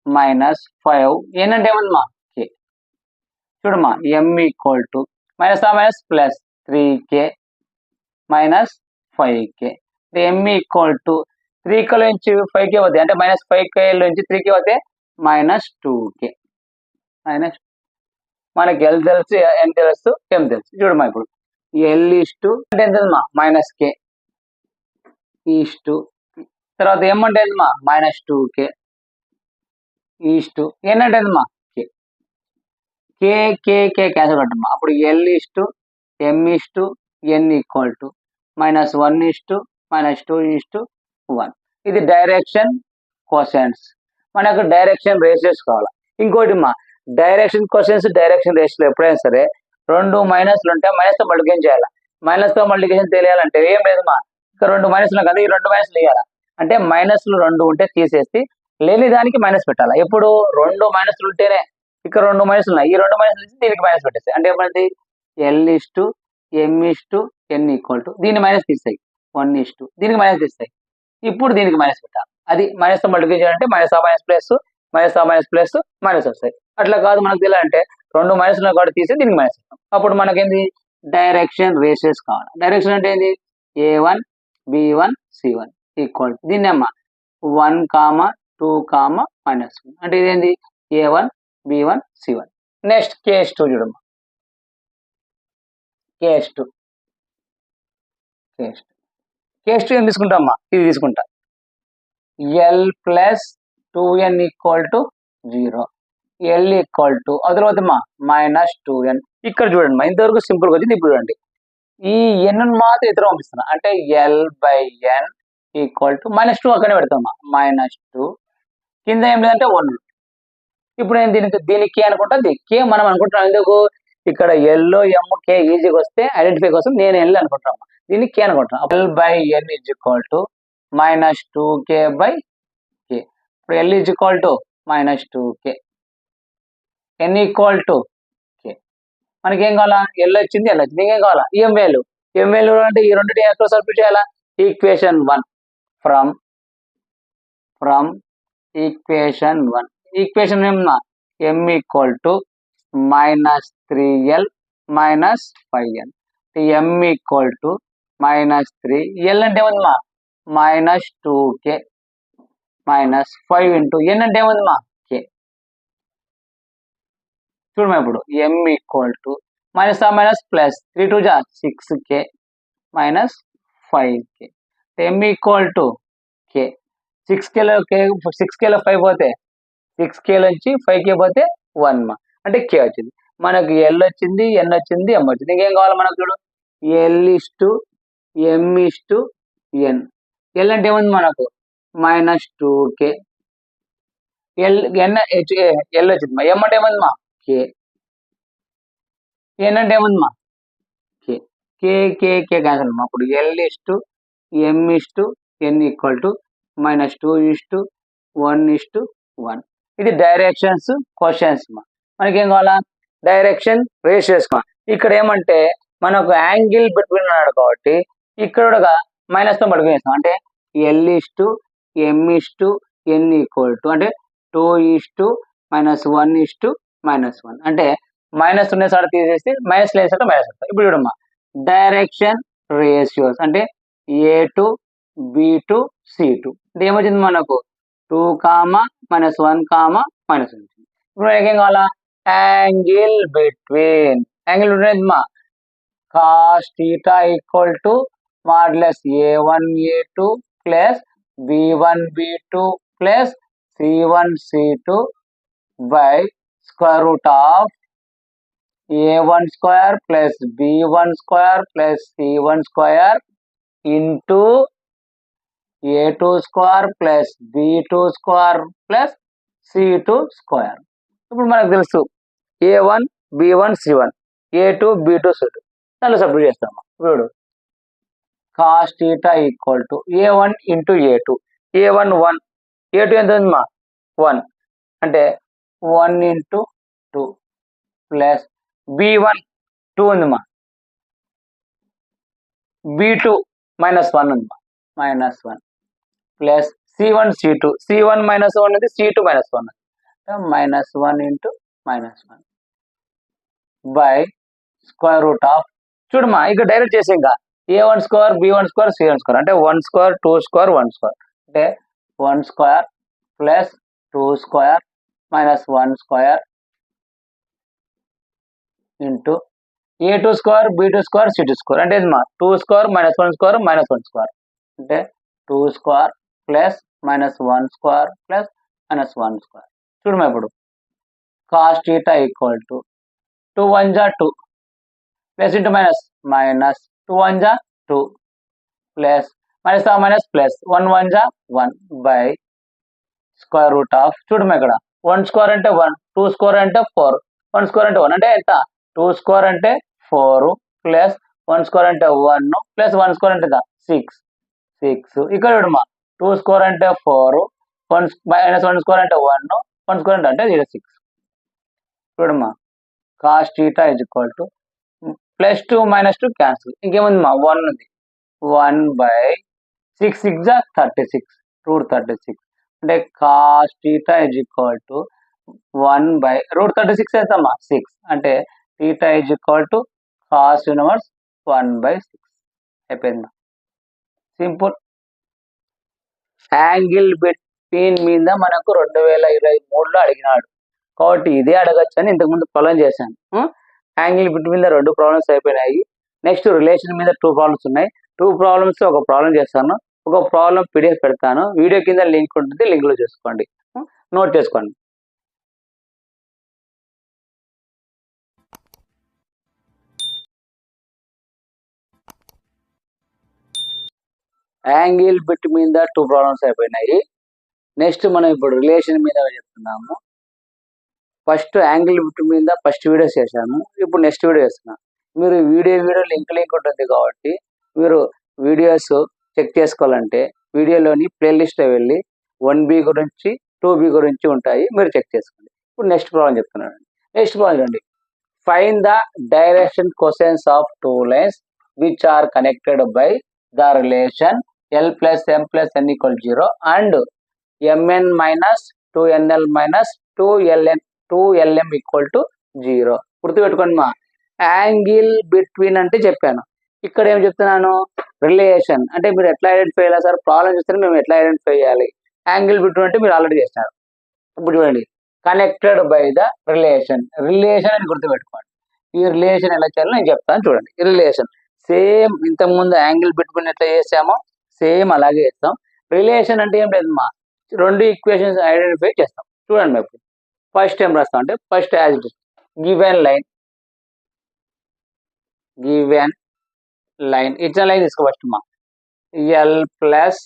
మైనస్ 5 ఎన్ అంటే ఏముందమ్మా కే చూడమ్మా M equal to minus plus 3k minus 5k అంటే ఎం ఈక్వల్ టు 3k నుంచి 5k పోతే అంటే మైనస్ 5k నుంచి 3k పోతే మైనస్ 2k మనకి ఎల్ తెలుసు, ఎన్ తెలుసు, ఎం తెలుసు. చూడమ్మా ఇప్పుడు ఎల్ ఇస్టు అంటే ఎంతమ్మా మైనస్ కే ఈస్టు, తర్వాత ఎం అంటే ఎంతమ్మా మైనస్ 2k ఈస్టు, ఎన్ అంటే ఎంతమ్మా కే కే కే కే క్యాన్సల్ కట్టమ్మా. అప్పుడు L is to M is to N equal to -1 is to -2 is to 1. ఇది డైరెక్షన్ కోసెంట్స్. మనకు డైరెక్షన్ రేషియోస్ కావాలి. ఇంకోటి మా డైరెక్షన్ కోసెంట్స్, డైరెక్షన్ రేషియోలో ఎప్పుడైనా సరే 2 మైనస్లు ఉంటే మైనస్తో మల్టిప్లికేషన్ చేయాలి. మైనస్తో మల్టిప్లికేషన్ తెలియాలంటే ఏం లేదు మా, ఇక్కడ 2 మైనస్లు కదా, ఈ 2 మైనస్లు వేయాలి. అంటే మైనస్లు 2 ఉంటే తీసేసి లేని దానికి మైనస్ పెట్టాలి. ఎప్పుడు 2 మైనస్లు ఉంటేనే, ఇక్కడ 2 మైనస్లు ఉన్నాయి, ఈ 2 మైనస్లు దీనికి మైనస్ పెట్టేస్తాయి. అంటే ఏమంటే L is to M is to N equal to దీన్ని మైనస్ తీస్తాయి 1 ఇస్టు దీనికి మైనస్ తీస్తాయి. ఇప్పుడు దీనికి మైనస్ పెట్టాలి. అది మైనస్తో మల్టిప్లికేషన్ అంటే మైనస్ ఆ మైనస్ ప్లస్ మైనస్ ఆ మైనస్ ప్లస్ మైనస్ వస్తాయి. అట్లా కాదు, మనకు తెలియాలంటే 2 మైనస్లు కూడా తీసి దీనికి మైనస్ ఇస్తాం. అప్పుడు మనకేంది డైరెక్షన్ రేషియోస్ కావాలి. డైరెక్షన్ అంటే ఏంది A1 B1 C1 equal to దీన్ని అమ్మా 1, 2, -1 అంటే ఇదేంది A1 B1 C1. Next case 2 చూడమ్మా. కేస్ 2 ఏం తీసుకుంటామమ్మా, ఇది తీసుకుంటా L plus 2n equal to 0, L equal to అదొకమ్మా -2n. ఇక్కడ చూడండి మా, ఇంతవరకు సింపుల్గా వచ్చింది. ఇప్పుడు చూడండి ఈ ఎన్ మాత్రం ఇతర పంపిస్తున్నా, అంటే L by N equal to -2 అక్కడే పెడతామా -2, కింద ఏం లేదంటే 1. ఇప్పుడు నేను దీనికి అనుకుంటా, కే మనం అనుకుంటున్నాం. ఎందుకు ఇక్కడ ఎల్లో ఎమ్ కే ఈజీగా వస్తే ఐడెంటిఫై కోసం నేను ఎల్ అనుకుంటున్నాను, దీన్ని కే అనుకుంటున్నాను. L by N is equal to -2k by K. ఇప్పుడు L is equal to -2k, N equal to K. మనకి ఏం కావాలా, ఎల్ వచ్చింది, ఇంకేం కావాలా ఎం వాల్యూ. అంటే ఈ రెండింటి ఎక్కడ సబ్స్టిట్యూట్ చేయాలా, ఈక్వేషన్ 1 ఫ్రమ్ ఈక్వేషన్ 1. ఈక్వేషన్ ఏమన్నా M equal to -3l -5n. M equal to -3, L అంటే ఏముందమ్మా -2k -5 ఇంటూ ఎన్ అంటే ఏముందమ్మా కే. చూడమ్మా ఇప్పుడు ఎం ఈక్వల్ టు మైనస్ ఆ minus plus 3 2 6k -5k. M equal to K. 6kలో 5 పోతే 6k నుంచి 5k పోతే 1 మా, అంటే కే వచ్చింది. మనకు ఎల్ వచ్చింది, ఎన్ వచ్చింది, ఎం వచ్చింది. ఇంకేం కావాలి మనకు చూడు, ఎల్ ఇస్టు ఎం ఇస్టు ఎన్. ఎల్ అంటే ఏముంది మనకు -2k, ఎల్ ఎన్ ఎల్ వచ్చింది మా, ఎం అంటే ఏముంది మా కే, ఎన్ అంటే ఏముంది మా కే. కే కే కే క్యాన్సల్ మా. అప్పుడు L is to M is to N equal to -2:1:1. ఇది డైరెక్షన్స్ క్వశ్చన్స్ మా. మనకేం కావాలా డైరెక్షన్ రేషియోస్ మా. ఇక్కడ ఏమంటే మనకు యాంగిల్ బిట్వీన్ ఉన్నాడు కాబట్టి ఇక్కడ కూడా మైనస్తో మల్టిప్లై చేస్తాం. అంటే L is to M is to N equal to అంటే 2:-1:-1. అంటే మైనస్ ఉన్న సార్ తీసేసి మైనస్ లేని సార్ మైనస్ వస్తాం. ఇప్పుడు చూడమ్మా డైరెక్షన్ రేషియోస్ అంటే A2 B2 C2 అంటే ఏమొచ్చింది మనకు 2, -1, -1. ఇప్పుడు మనకి ఏం కావాలా యాంగిల్ బిట్వీన్ మా cos θ equal to modulus A1 A2 plus B1 B2 plus C1 C2 by square root of A1 square plus B1 square plus C1 square into A2 square plus B2 square plus C2 square. ఇప్పుడు మనకు తెలుసు A1 B1 C1 A2 B2 C2 దాంట్లో substitute చేస్తాము. ఇప్పుడు cos θ equal to A1 into A2, A1 1, A2 ఎంత ఉంది మా 1 అంటే 1 ఇంటూ 2 ప్లస్ B1 2 ఉంది మా, B2 -1 ఉంది మా -1 ప్లస్ C1 C2 C1 -1 ఉంది, C2 -1 -1 into -1 by square root of. చూడమ్మా ఇక్కడ డైరెక్ట్ చేసి ఇంకా A1 square B1 square C1 square అంటే 1 స్క్వేర్ 2 స్క్వేర్ 1 స్క్వేర్ అంటే 1 square plus 2 square -1 square into a2 square b2 square c2 square అంటే ఇది మా 2 square minus 1 square minus 1 square అంటే 2 square plus minus 1 square plus minus 1 square చూడమా ఇప్పుడు cos θ equal to 2 1 జా 2 plus into minus minus 2 1 జా 2 plus minus minus plus 1 1 జా 1 by square root of చూడమా ఇక్కడ 1 స్క్వేర్ అంటే 1 2 స్క్వేర్ అంటే 4 1 స్క్వేర్ అంటే 1 అంటే ఎంత 2 స్క్వేర్ అంటే 4 ప్లస్ 1 స్క్వేర్ అంటే 1 ప్లస్ 1 స్క్వేర్ అంటే 6 ఇక్కడ చూడమా 2 స్క్వేర్ అంటే 4 1 మైనస్ 1 స్క్వేర్ అంటే 1 స్క్వేర్ అంటే 6 చూడమా cos θ is equal to plus 2 minus 2 cancel ఇంకేముంది మా 1 ఉంది 1 బై 6 6 జా 36 రూట్ 36 అంటే cos θ is equal to 1 by root 36 అవుతామా 6 అంటే θ is equal to cos inverse 1 by 6 అయిపోయిందా సింపుల్ యాంగిల్ బిట్వీన్ మీద మనకు 2023లో అడిగినాడు కాబట్టి ఇదే అడగచ్చు అని ఇంతకుముందు ప్రాబ్లం చేశాను యాంగిల్ బిట్వీన్ మీద 2 ప్రాబ్లమ్స్ అయిపోయినాయి నెక్స్ట్ రిలేషన్ మీద 2 ప్రాబ్లమ్స్ ఉన్నాయి 2 ప్రాబ్లమ్స్ ఒక ప్రాబ్లం చేస్తాను ఒక ప్రాబ్లం పీడిఎఫ్ పెడతాను వీడియో కింద లింక్ ఉంటుంది లింక్లో చేసుకోండి నోట్ చేసుకోండి యాంగిల్ బిట్ మీద 2 ప్రాబ్లమ్స్ అయిపోయినాయి నెక్స్ట్ మనం ఇప్పుడు రిలేషన్ మీద చెప్తున్నాము ఫస్ట్ యాంగిల్ బిట్ మీద ఫస్ట్ వీడియోస్ చేశాను ఇప్పుడు నెక్స్ట్ వీడియో చేస్తున్నాను మీరు వీడియో లింక్ ఉంటుంది కాబట్టి మీరు వీడియోస్ చెక్ చేసుకోవాలంటే వీడియోలోని ప్లేలిస్ట్లో వెళ్ళి 1B గురించి 2B గురించి ఉంటాయి మీరు చెక్ చేసుకోండి ఇప్పుడు నెక్స్ట్ ప్రాబ్లం చెప్తున్నాను నెక్స్ట్ ప్రాబ్లం చూడండి find the direction cosines of 2 lines which are connected by the relation L plus M plus N equal 0 and Mn minus 2NL minus 2LM equal to 0 గుర్తుపెట్టుకోండి మా angle between అంటే చెప్పాను ఇక్కడ ఏం చెప్తున్నాను relation అంటే మీరు ఎట్లా ఐడెంటిఫై చేయాలి సార్ ప్రాబ్లం చూస్తే మేము ఎట్లా ఐడెంటిఫై చేయాలి యాంగిల్ బిట్వీన్ అంటే మీరు ఆల్రెడీ చేస్తున్నారు ఇప్పుడు చూడండి కనెక్టెడ్ బై ద రిలేషన్ అని గుర్తుపెట్టుకోండి ఈ రిలేషన్ ఎలా చేయాలో నేను చెప్తాను చూడండి ఈ రిలేషన్ సేమ్ ఇంతకుముందు యాంగిల్ బిట్వీన్ ఎట్లా చేసామో సేమ్ అలాగే చేస్తాం రిలేషన్ అంటే ఏం లేదు మా 2 ఈక్వేషన్స్ ఐడెంటిఫై చేస్తాం చూడండి మేము ఫస్ట్ ఏం రాస్తాం అంటే first as it is given line ఇచ్చిన లైన్ తీసుకో ఫస్ట్ మా L plus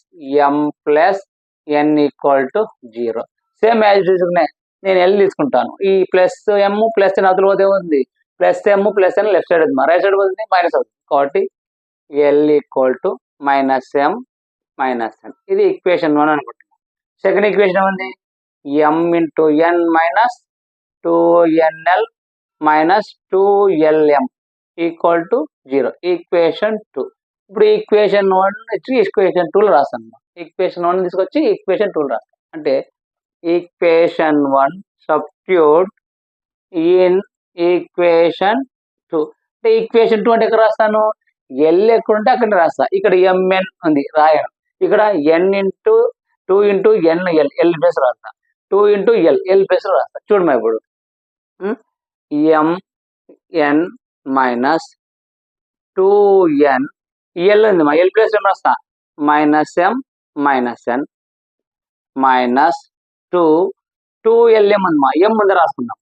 M plus N equal to 0 same as it is నేను L తీసుకుంటాను ఈ ప్లస్ M ప్లస్ N అదులు పోతే ఉంది plus M plus N left side అవుతుంది రైట్ సైడ్ పోతుంది మైనస్ అవుతుంది కాబట్టి L equal to minus M minus N ఇది ఈక్వేషన్ 1 అనుకుంటున్నాను సెకండ్ ఈక్వేషన్ ఏముంది M into N minus 2NL minus 2LM equal to 0 equation 2 ఇప్పుడు ఈక్వేషన్ 1 వచ్చి ఈక్వేషన్ 2లో రాస్తాను ఈక్వేషన్ 1 తీసుకొచ్చి ఈక్వేషన్ 2లో రాస్తాను అంటే ఈక్వేషన్ 1 సబ్స్టిట్యూట్ ఇన్ ఈక్వేషన్ 2 అంటే ఈక్వేషన్ 2 అంటే ఎక్కడ రాస్తాను L ఎక్కడ ఉంటే అక్కడ రాస్తా ఇక్కడ MN ఉంది రాయను ఇక్కడ N into 2 into L plus రాస్తా 2 ఇంటూ L ప్లస్ రాస్తా చూడమా ఇప్పుడు MN మైనస్ 2N L ఉంది మా L ప్లస్ ఏం రాస్తా minus M minus N minus 2LM ఉంది మా M ముందు రాసుకుందాం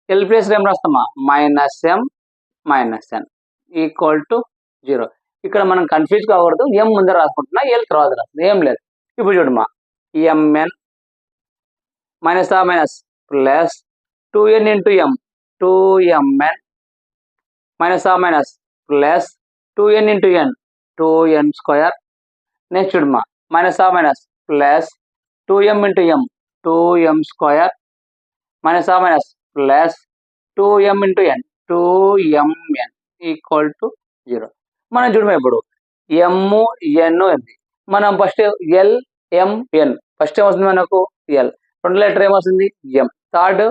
L ప్లస్ ఏం రాస్తామా minus M minus N equal to 0 ఇక్కడ మనం కన్ఫ్యూజ్ కాకూడదు M ముందర రాసుకుంటున్నా L తర్వాత రాస్తుంది ఏం లేదు ఇప్పుడు చూడమా MN minus minus plus 2N into M 2MN minus minus plus 2N into N 2N square next చూడమా minus minus plus 2M into M 2M square minus minus plus 2M into N 2MN equal to 0 మనం చూడమా ఇప్పుడు MN ఉంది మనం first LMN first ఏమొస్తుంది మనకు L రెండు letter ఏమొస్తుంది M third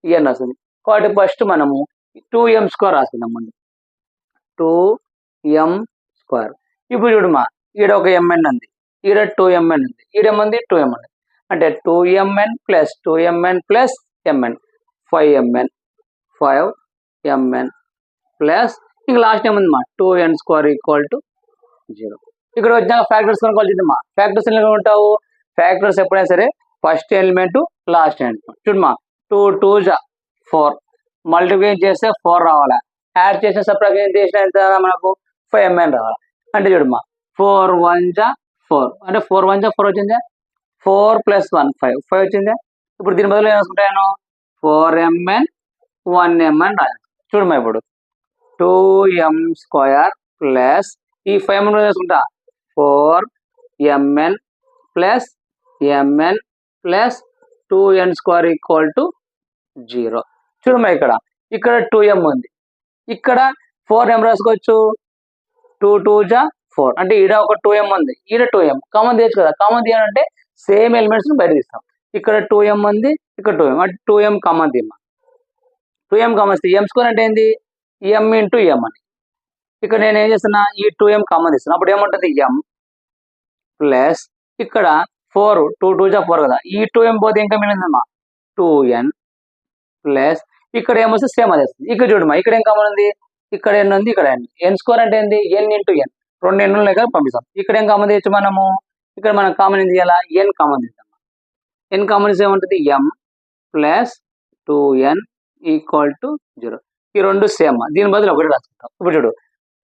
N వస్తుంది కాబట్టి ఫస్ట్ మనము 2M స్క్వేర్ రాసుకుందాం ముందు 2M స్క్వేర్ ఇప్పుడు చూడమా ఈడ ఒక MN ఉంది ఈడ 2MN ఉంది ఈడేముంది 2M ఉంది అంటే 2MN plus 2MN plus MN 5MN 5 MN plus ఇంకా లాస్ట్ ఏముందమ్మా 2n² ఈక్వల్ టు 0. ఇక్కడ వచ్చిన ఫ్యాక్టర్స్ కనుకోవాల్సిందమ్మా. ఫ్యాక్టర్స్ ఎన్ని ఉంటావు? ఫ్యాక్టర్స్ ఎప్పుడైనా సరే ఫస్ట్ ఎలిమెంట్ లాస్ట్ ఎలిమెంట్. చూడమ్మా 2 2 4 మల్టిప్లై చేస్తే 4 రావాలా, యాడ్ చేసిన సబ్ట్రాక్షన్ చేసిన ఎంత మనకు 5mn రావాలి. అంటే చూడమ్మా 4 1 4 అంటే 4 1 4 వచ్చిందా, 4 + 1 5 5 వచ్చిందా. ఇప్పుడు దీని బదులు ఏం రాసుకుంటాను, 4mn 1mn రాయాలి. చూడమ్మా ఇప్పుడు 2m² ప్లస్ ఈ 5 వేసుకుంటా 4mn plus mn plus 2n² equal to 0. చూడమ్మా ఇక్కడ 2m ఉంది, ఇక్కడ 4m రాసుకోవచ్చు. 2 2 4 అంటే ఈడ ఒక 2m ఉంది, ఈడ 2m కామన్ తీయచ్చు కదా. కామన్ తీయాలంటే సేమ్ ఎలిమెంట్స్ బయట తీస్తాం. ఇక్కడ 2m ఉంది, ఇక్కడ 2m అంటే 2m కామన్ తీయమ్మా. 2m కామన్ తీస్తే m² అంటే ఏంది, m ఇంటూ m అని. ఇక్కడ నేను ఏం చేస్తున్నా, ఈ 2m కామన్ తీస్తున్నా. అప్పుడు ఏముంటుంది m ప్లస్ ఇక్కడ 4 2 2 4 కదా, ఈ 2m పోతే ఇంకా మిగిలిందమ్మా 2n ప్లస్ ఇక్కడ ఏమొస్తే సేమ్ అది వస్తుంది. ఇక్కడ చూడమ్మా ఇక్కడ ఏం కామన్ ఉంది, ఇక్కడ n ఉంది, ఇక్కడ n² అంటే ఏంది n ఇంటూ n, 2 n లేక పంపిస్తాం. ఇక్కడ ఏం కామన్ తీయచ్చు మనము, ఇక్కడ మనం కామన్ ఏం చేయాలా, n కామన్ తీస్తాం. n కామన్ తీస్తే ఏముంటుంది m plus 2n equal to 0. ఈ రెండు సేమ్, దీని బదులు ఒకటి రాసుకుంటాం. ఇప్పుడు చూడు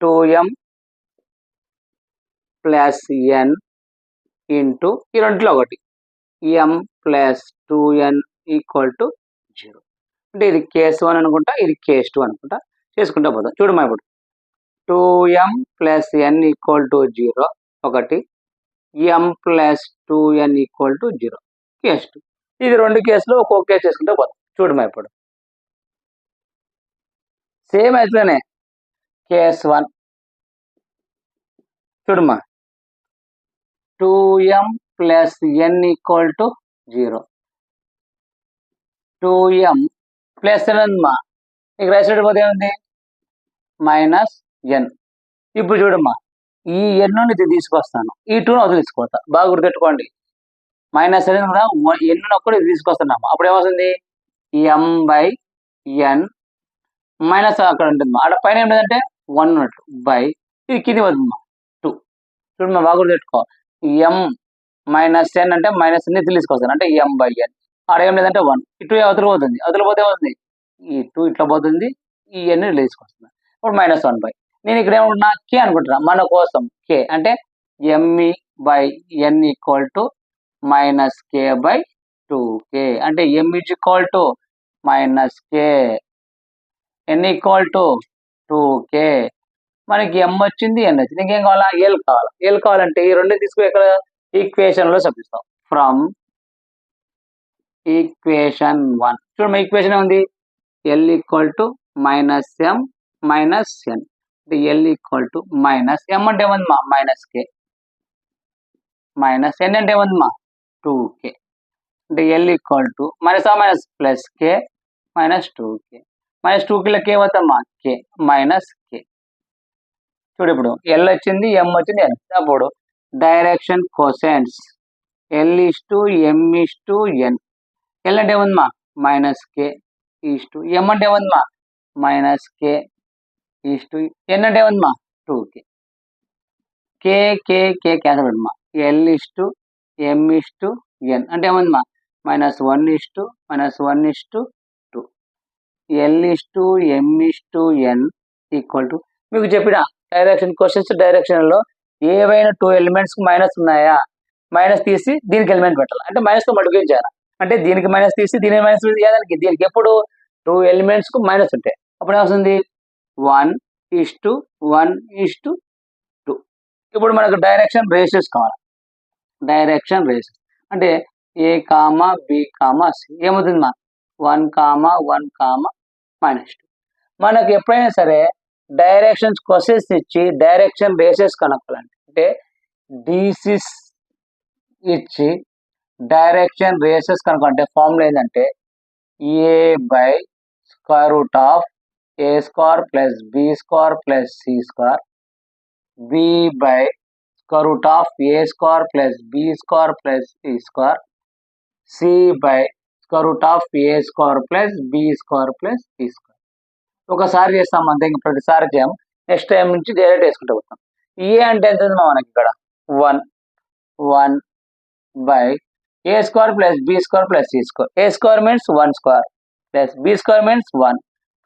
2m ప్లస్ n ఇంటూ ఈ రెండులో ఒకటి m plus 2n equal to 0. అంటే ఇది కేస్ 1 అనుకుంటా, ఇది కేస్ 2 అనుకుంటా, చేసుకుంటా పోతాం. చూడమ్మా ఇప్పుడు 2m plus n equal to 0 ఒకటి, m plus 2n equal to 0 case 2. ఇది రెండు కేసులు ఒక్కొక్క కేసు చేసుకుంటా పోతాం. చూడమ్మా ఇప్పుడు సేమ్ అయితేనే కేస్ 1 చూడమ్మా 2m plus n equal to 0. 2m plus n ఉందమ్మా, ఇక రైట్ సైడ్ పోతే ఏముంది మైనస్ n. ఇప్పుడు చూడమ్మా ఈ n ఇది తీసుకొస్తాను, ఈ 2 అది తీసుకొస్తా. బాగా గుర్తుపెట్టుకోండి, మైనస్ అనేది కూడా n ఒక్కటి ఇది తీసుకొస్తున్నాము. అప్పుడు ఏమవుతుంది m/n మైనస్ అక్కడ ఉంటుంది. అక్కడ పైన ఏమిటంటే 1 ఉన్నట్టు బై ఇది కింది వస్తుందమ్మా 2. చూడమ్మా బాగా గుర్తుపెట్టుకో, m మైనస్ n అంటే మైనస్ n తీసుకొస్తాను అంటే m/n. ఆడ ఏం లేదంటే 1, ఈ 2 అవతల పోతుంది, అవతల పోతే ఏమవుతుంది ఈ 2 ఇట్లా పోతుంది, ఈ n ఇట్లా తీసుకొస్తుంది. ఇప్పుడు -1/. నేను ఇక్కడ ఏమంటున్నా k అనుకుంటున్నా మన కోసం, k అంటే m/n ఈక్వల్ టు -k/2k అంటే m is equal to -k, n equal to 2k. మనకి m వచ్చింది, n వచ్చింది, ఇంకేం కావాలా l కావాలా. l కావాలంటే ఈ రెండు తీసుకుని ఇక్కడ ఈక్వేషన్ లో సబ్స్టిట్యూట్ ఫ్రమ్ ఈక్వేషన్ 1. చూడమ్మా ఈక్వేషన్ ఉంది l equal to -m minus n అంటే l equal to minus m అంటే ఏముందమ్మా -k మైనస్ n అంటే ఏముందమ్మా 2k అంటే l equal to minus plus k minus 2k minus 2k k అవుతామా k minus k. చూడు ఇప్పుడు l వచ్చింది, m వచ్చింది, n. అప్పుడు డైరెక్షన్ కోసెంట్స్ l/m/n. l అంటే ఏముందమ్మా -k m అంటే ఏముందమ్మా -k n అంటే ఏముందమ్మా 2k. k క్యాన్సల్ అమ్మా, l/m/n అంటే ఏముందమ్మా -1/2 l/m/n ఈక్వల్ టు మీకు చెప్పిన డైరెక్షన్ క్వశ్చన్స్ డైరెక్షన్ లో ఏవైనా 2 ఎలిమెంట్స్ మైనస్ ఉన్నాయా, మైనస్ తీసి దీనికి ఎలిమెంట్ పెట్టాలి. అంటే మైనస్ తో మల్టిప్లై చేయాలి, అంటే దీనికి మైనస్ తీసి దీనికి మైనస్ చేయడానికి దీనికి ఎప్పుడు 2 ఎలిమెంట్స్ కు మైనస్ ఉంటాయి. అప్పుడు ఏమవుతుంది 1:1:2. ఇప్పుడు మనకు డైరెక్షన్ రేషియోస్ కావాలి. డైరెక్షన్ రేషియోస్ అంటే a, b, c ఏమవుతుంది మా 1, 1, -2. మనకు ఎప్పుడైనా సరే డైరెక్షన్స్ క్వశ్చన్స్ ఇచ్చి డైరెక్షన్ రేషియోస్ కనుక్కోవాలంటే అంటే డిసిస్ ఇచ్చి డైరెక్షన్ రేషియోస్ కనుక్కోంటే ఫార్ములా ఏంటంటే a/√a² plus b² plus c², b/√a² plus b² plus c², c/√a² plus b² plus c². ఒకసారి చేస్తాం అంతే, ఇంక ప్రతిసారి చేయము. నెక్స్ట్ టైం నుంచి డైరెక్ట్ వేసుకుంటూ పోతాం. ఏ అంటే ఎంత ఉంది మనకి ఇక్కడ 1 by a square plus b square plus c square. A square means 1 square plus b square means 1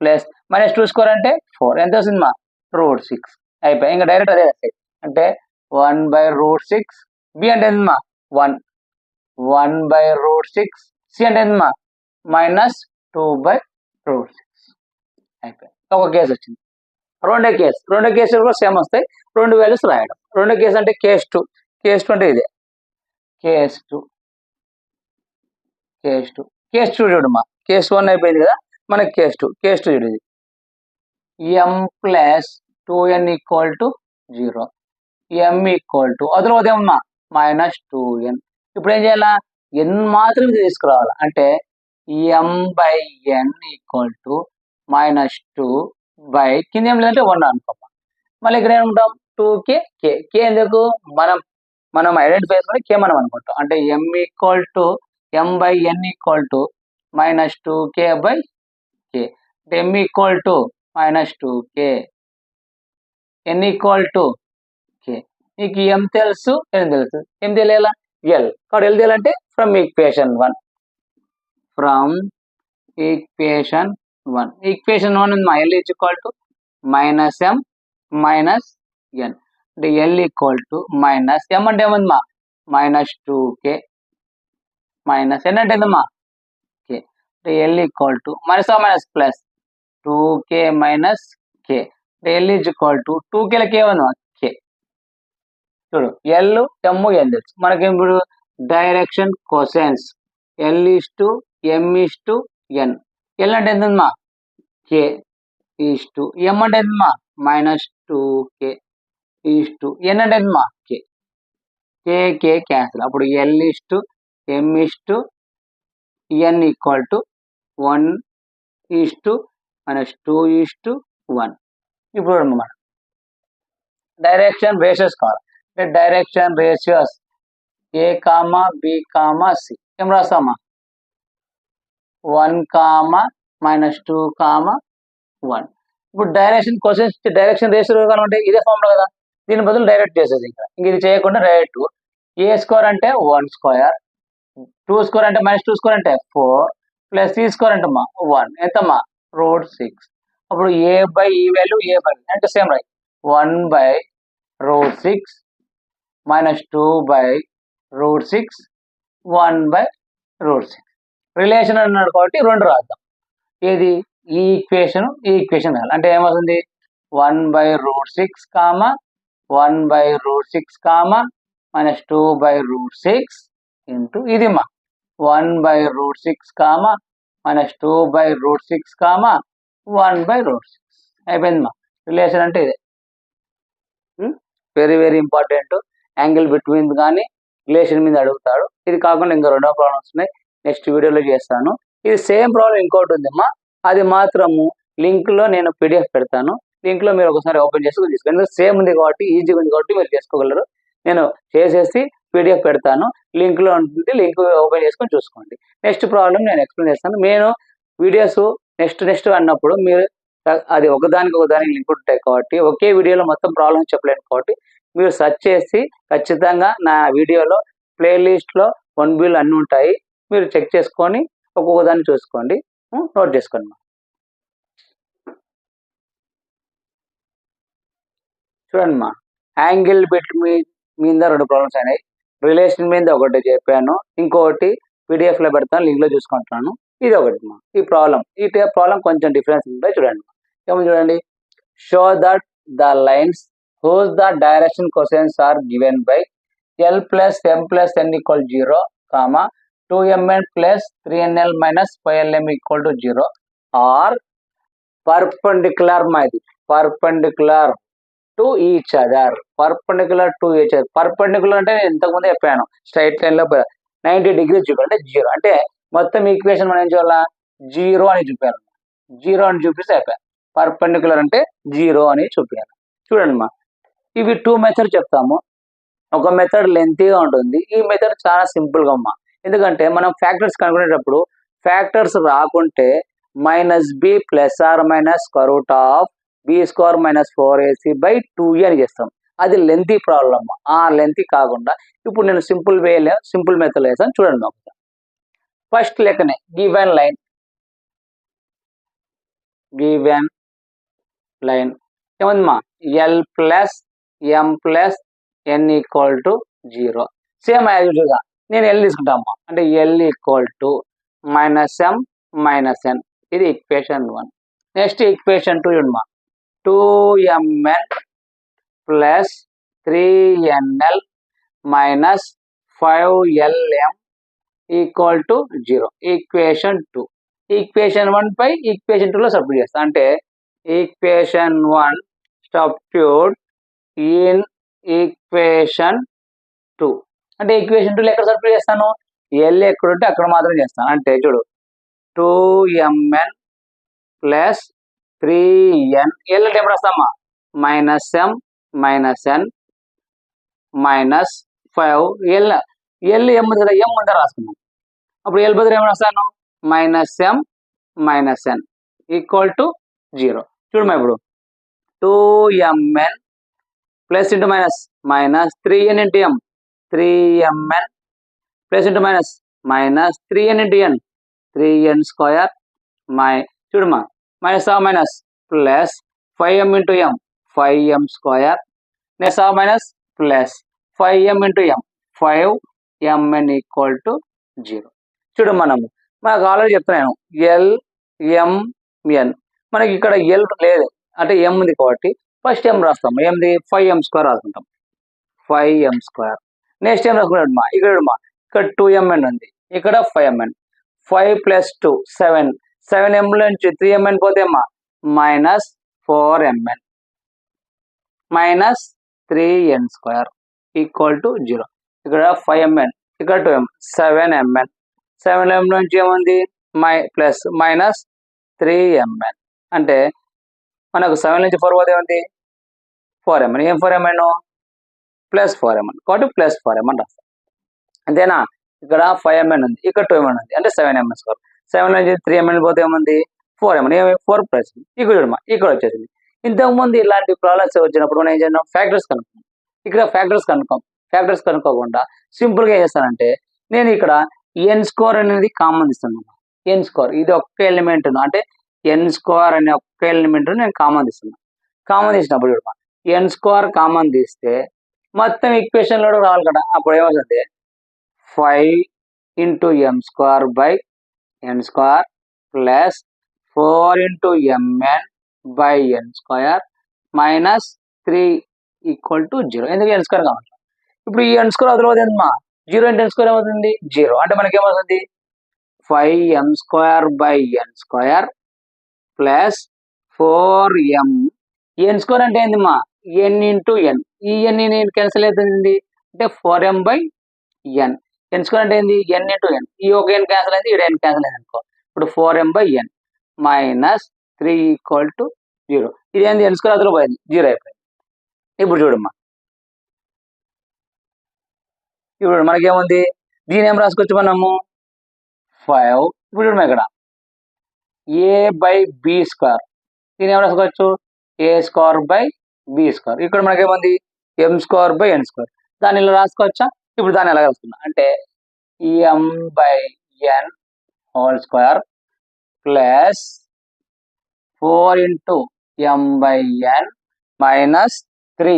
plus minus 2 square అంటే 4. ఎంత వస్తుంది మా √6 అయిపోయి. ఇంకా డైరెక్ట్ అదే వస్తాయి అంటే 1/√6. b అంటే ఎంత మా 1/√6. c అంటే ఎంత మా -2/√6 అయిపోయి. ఒక కేసు వచ్చింది. రెండో కేసులు కూడా సేమ్ వస్తాయి. రెండు వాల్యూస్ రాయడం. రెండో కేసు అంటే కేస్ 2 అంటే ఇదే కేస్ 2 చూడమ్మా. కేస్ 1 అయిపోయింది కదా, మనకి కేస్ 2 చూడు. ఇది m + 2n = 0. m = అదిలో ఉదయమ్మా -2n. ఇప్పుడు ఏం చేయాలా, n మాత్రమే తీసుకురావాలి. అంటే m/n = -2 కింద ఏం లేదంటే 1 అనుకోమ్మా. మళ్ళీ ఇక్కడ ఏముంటాం 2k k ఎందుకు మనం ఐడెంటిఫై చేసుకుని k మనం అనుకుంటాం. అంటే m/n = -2k/k. అంటే m -2k, n k. నీకు m తెలుసు, n తెలుసు. ఏం తెలియాలా l. కాబట్టి l తెలియాలంటే ఫ్రమ్ ఈక్వేషన్ 1. ఈక్వేషన్ 1 ఉంది మా l = -m - n. అంటే l = m అంటే ఏముంది మా -2k మైనస్ n అంటే ఎంతమ్మా k. అంటే l = ప్లస్ 2k - k. అంటే l = 2k లకి ఏమన్నా k. చూడు l m n తెలుసు మనకి. ఇప్పుడు డైరెక్షన్ కొసైన్స్ l/m/n. l అంటే ఎంతమ్మా k m అంటే ఎంతమ్మా -2k n అంటే ఎంతమ్మా k క్యాన్సిల్. అప్పుడు l/m/n = 1:-2:1. ఇప్పుడు మనం డైరెక్షన్ రేషియోస్ కావాలి. అంటే direction ratios a, b, c. ఏం రాస్తామా 1, -2, 1. ఇప్పుడు డైరెక్షన్ క్వశ్చన్స్ డైరెక్షన్ రేషియో కావాలంటే ఇదే ఫార్ములా కదా, దీని బదులు డైరెక్ట్ చేసేది. ఇంకా ఇది చేయకుండా డైరెక్ట్ a² అంటే 1 స్క్వేర్, 2 స్క్వేర్ అంటే -2 అంటే 4 ప్లస్ 3 స్క్వేర్ అంటే 1 ఎంతమ్మా √6. అప్పుడు a బై ఈ వాల్యూ అంటే సేమ్ రైట్ 1/√6 -2/√6 1/√6. రిలేషన్ అన్నాడు కాబట్టి 2 రాద్దాం. ఏది ఈ ఈక్వేషన్ రాయాలి. అంటే ఏమవుతుంది 1/√6 1/√6 -2/√6 ఇంటూ ఇది మా 1/√6 -2/√6 1/√6 అయిపోయింది మా రిలేషన్. అంటే ఇదే very very important. Angle between కానీ రిలేషన్ మీద అడుగుతాడు. ఇది కాకుండా ఇంకా 2 ప్రాబ్లమ్స్ ఉన్నాయి, నెక్స్ట్ వీడియోలో చేస్తాను. ఇది సేమ్ ప్రాబ్లం ఇంకోటి ఉందమ్మా, అది మాత్రము లింక్లో నేను పీడిఎఫ్ పెడతాను. లింక్లో మీరు ఒకసారి ఓపెన్ చేసుకుని తీసుకోండి. సేమ్ ఉంది కాబట్టి ఈజీగా ఉంది కాబట్టి మీరు చేసుకోగలరు. నేను చేసేసి పీడిఎఫ్ పెడతాను, లింక్లో ఉంటుంది, లింక్ ఓపెన్ చేసుకొని చూసుకోండి. నెక్స్ట్ ప్రాబ్లం నేను ఎక్స్ప్లెయిన్ చేస్తాను. నేను వీడియోస్ నెక్స్ట్ అన్నప్పుడు మీరు అది ఒకదానికి లింక్ ఉంటాయి కాబట్టి ఒకే వీడియోలో మొత్తం ప్రాబ్లమ్ చెప్పలేను కాబట్టి మీరు సెర్చ్ చేసి ఖచ్చితంగా నా వీడియోలో ప్లేలిస్ట్లో 1Bలు అన్నీ ఉంటాయి, మీరు చెక్ చేసుకొని ఒక్కొక్క దాన్ని చూసుకోండి, నోట్ చేసుకోండి. చూడండి మా యాంగిల్ బిట్వీన్ మీద 2 ప్రాబ్లమ్స్ అయినాయి, రిలేషన్ మీద ఒకటి చెప్పాను, ఇంకొకటి పీడిఎఫ్లో పెడతాను, లింక్లో చూసుకుంటున్నాను. ఇది ఒకటి మా ఈ ప్రాబ్లం కొంచెం డిఫరెన్స్ ఉంటాయి. చూడండి ఏమో చూడండి, show that the lines whose the direction cosines are given by l + m + n = 0, 2mn + 3nl - 5lm = 0 are perpendicular to each other. Perpendicular అంటే నేను ఇంతకుముందు చెప్పాను, స్ట్రైట్ లైన్లో 90 degrees చూపాలి అంటే 0. అంటే మొత్తం ఈక్వేషన్ మనం ఏం చేయాలా 0 అని చూపాలి. 0 అని చూపిస్తే అయిపోయాయి. పర్పెండిక్యులర్ అంటే 0 అని చూపించాలి. చూడండి మా ఇవి 2 మెథడ్ చెప్తాము. ఒక మెథడ్ లెంతీగా ఉంటుంది, ఈ మెథడ్ చాలా సింపుల్గా అమ్మా. ఎందుకంటే మనం ఫ్యాక్టర్స్ కనుక్కునేటప్పుడు ఫ్యాక్టర్స్ రాకుంటే minus B plus or minus square root of B square minus 4ac by 2a అని చేస్తాం. అది లెంతీ ప్రాబ్లమ్. ఆ లెంతీ కాకుండా ఇప్పుడు నేను సింపుల్ మెథడ్ వేసాను చూడండి. ఒకసారి ఫస్ట్ లెక్కనే గివెన్ లైన్ ఏముందమ్మా, L plus M plus N equal to 0. Same as యూజువల్గా నేను ఎల్ తీసుకుంటామా, అంటే L equal to minus M minus N. ఇది ఈక్వేషన్ 1. నెక్స్ట్ ఈక్వేషన్ 2 చూడమ్మా, 2mn plus 3nl minus 5lm equal to 0. Equation 2. Equation 1 పై equation 2లో substitute చేస్తాం. అంటే ఈక్వేషన్ 1 సబ్స్టిట్యూట్ ఇన్ ఈక్వేషన్ 2. అంటే ఈక్వేషన్ 2లో ఎక్కడ సబ్స్టిట్యూట్ చేస్తాను, ఎల్ ఎక్కడ ఉంటే అక్కడ మాత్రం చేస్తాను. అంటే చూడు 2mn ప్లస్ 3n, ఎల్ అంటే ఎప్పుడు వస్తామా, మైనస్ ఎం మైనస్ ఎన్ మైనస్ 5 ఎల్ ఎం ఉంది కదా, ఎం ముందర రాసుకున్నాం. అప్పుడు ఎల్ బదులు ఏమైనా వస్తాను, minus M minus N equal to 0. చూడమ్మా ఇప్పుడు 2mn plus into minus minus 3n into M 3mn plus into minus minus 3n into N 3n square చూడమ్మా minus minus plus 5m into M 5m square next minus plus 5m into M 5mn equal to 0. చూడు మనకు already చెప్తున్నాను L మనకి ఇక్కడ L లేదు అంటే ఎం ఉంది కాబట్టి ఫస్ట్ ఎం రాస్తాం. ఏంది 5m స్క్వేర్ రాసుకుంటాం, 5m స్క్వేర్. నెక్స్ట్ ఏం రాసుకుంటామా, ఇక్కడ 2mn ఉంది, ఇక్కడ 5mn. 5 ప్లస్ 2 7m నుంచి 3mn పోతే అమ్మా minus 4mn minus 3n square equal to 0. ఇక్కడ 5mn, ఇక్కడ 2m 7mn. 7m నుంచి ఏముంది ప్లస్ మైనస్ 3mn. అంటే మనకు 7 నుంచి 4 పోతే ఏముంది 4mn. ఏం 4mn ప్లస్ 4mn కాబట్టి ప్లస్ 4mn రాస్తాం. అంతేనా, ఇక్కడ 5mn ఉంది, ఇక్కడ 2mn ఉంది, అంటే 7mn స్క్వేర్. 7 నుంచి 3mn పోతే ఏముంది 4mn. 4 ప్లస్ ఇక్కడ చూడమ్మా ఇక్కడ వచ్చేసింది. ఇంతకుముందు ఇలాంటి ప్రాబ్లమ్స్ వచ్చినప్పుడు మనం ఏం చేద్దాం, ఫ్యాక్టర్స్ కనుక్కోం. ఇక్కడ ఫ్యాక్టర్స్ కనుక్కోకుండా సింపుల్గా ఏం చేస్తానంటే నేను ఇక్కడ ఎన్ స్క్వేర్ అనేది కామన్ తీస్తున్నాను. ఎన్ స్క్వేర్ ఇది ఒక్క ఎలిమెంట్, అంటే ఎన్ స్క్వేర్ అనే ఒక్క ఎలిమెంట్ నేను కామన్ తీస్తున్నాను. కామన్ తీసినప్పుడు ఎన్ స్క్వేర్ కామన్ తీస్తే మొత్తం ఈక్వేషన్లో రావాలి కదా. అప్పుడు ఏమవుతుంది 5 into M square by N square plus 4 into MN by N square minus 3 equal to 0. ఎందుకు ఎన్ స్క్వేర్ కావాలి. ఇప్పుడు ఈ ఎన్ స్క్వేర్ అవుతుంది ఏంటమ్మా 0 ఇంటూ ఎన్ స్క్వేర్ ఏమవుతుంది 0. అంటే మనకి ఏమవుతుంది 5m square by N square plus 4m. N square అంటే ఏందమ్మా ఎన్ ఇంటూ ఎన్. ఈ ఎన్ క్యాన్సిల్ అవుతుంది అంటే 4m by N. N square అంటే ఏంది ఎన్ ఇంటూ ఎన్. ఈ ఒక ఎన్ క్యాన్సిల్ అయింది, ఈ ఎన్ క్యాన్సిల్ అయింది అనుకో. ఇప్పుడు 4m by N minus 3 equal to 0. ఇది ఏంది ఎన్ స్క్వేర్ అదిలో పోయింది 0 అయిపోయింది. ఇప్పుడు చూడమ్మా, ఇప్పుడు మనకేముంది దీని ఏం రాసుకోవచ్చు మనము 5. ఇప్పుడు చూడమ్మా ఇక్కడ ఏ బై బి స్క్వేర్, దీని ఏం రాసుకోవచ్చు A square by B square. ఇక్కడ మనకేముంది M square by N square. దాన్ని ఇలా రాసుకోవచ్చా. ఇప్పుడు దాన్ని ఎలా రాసుకున్నా అంటే M by N whole square plus 4 into M by N minus 3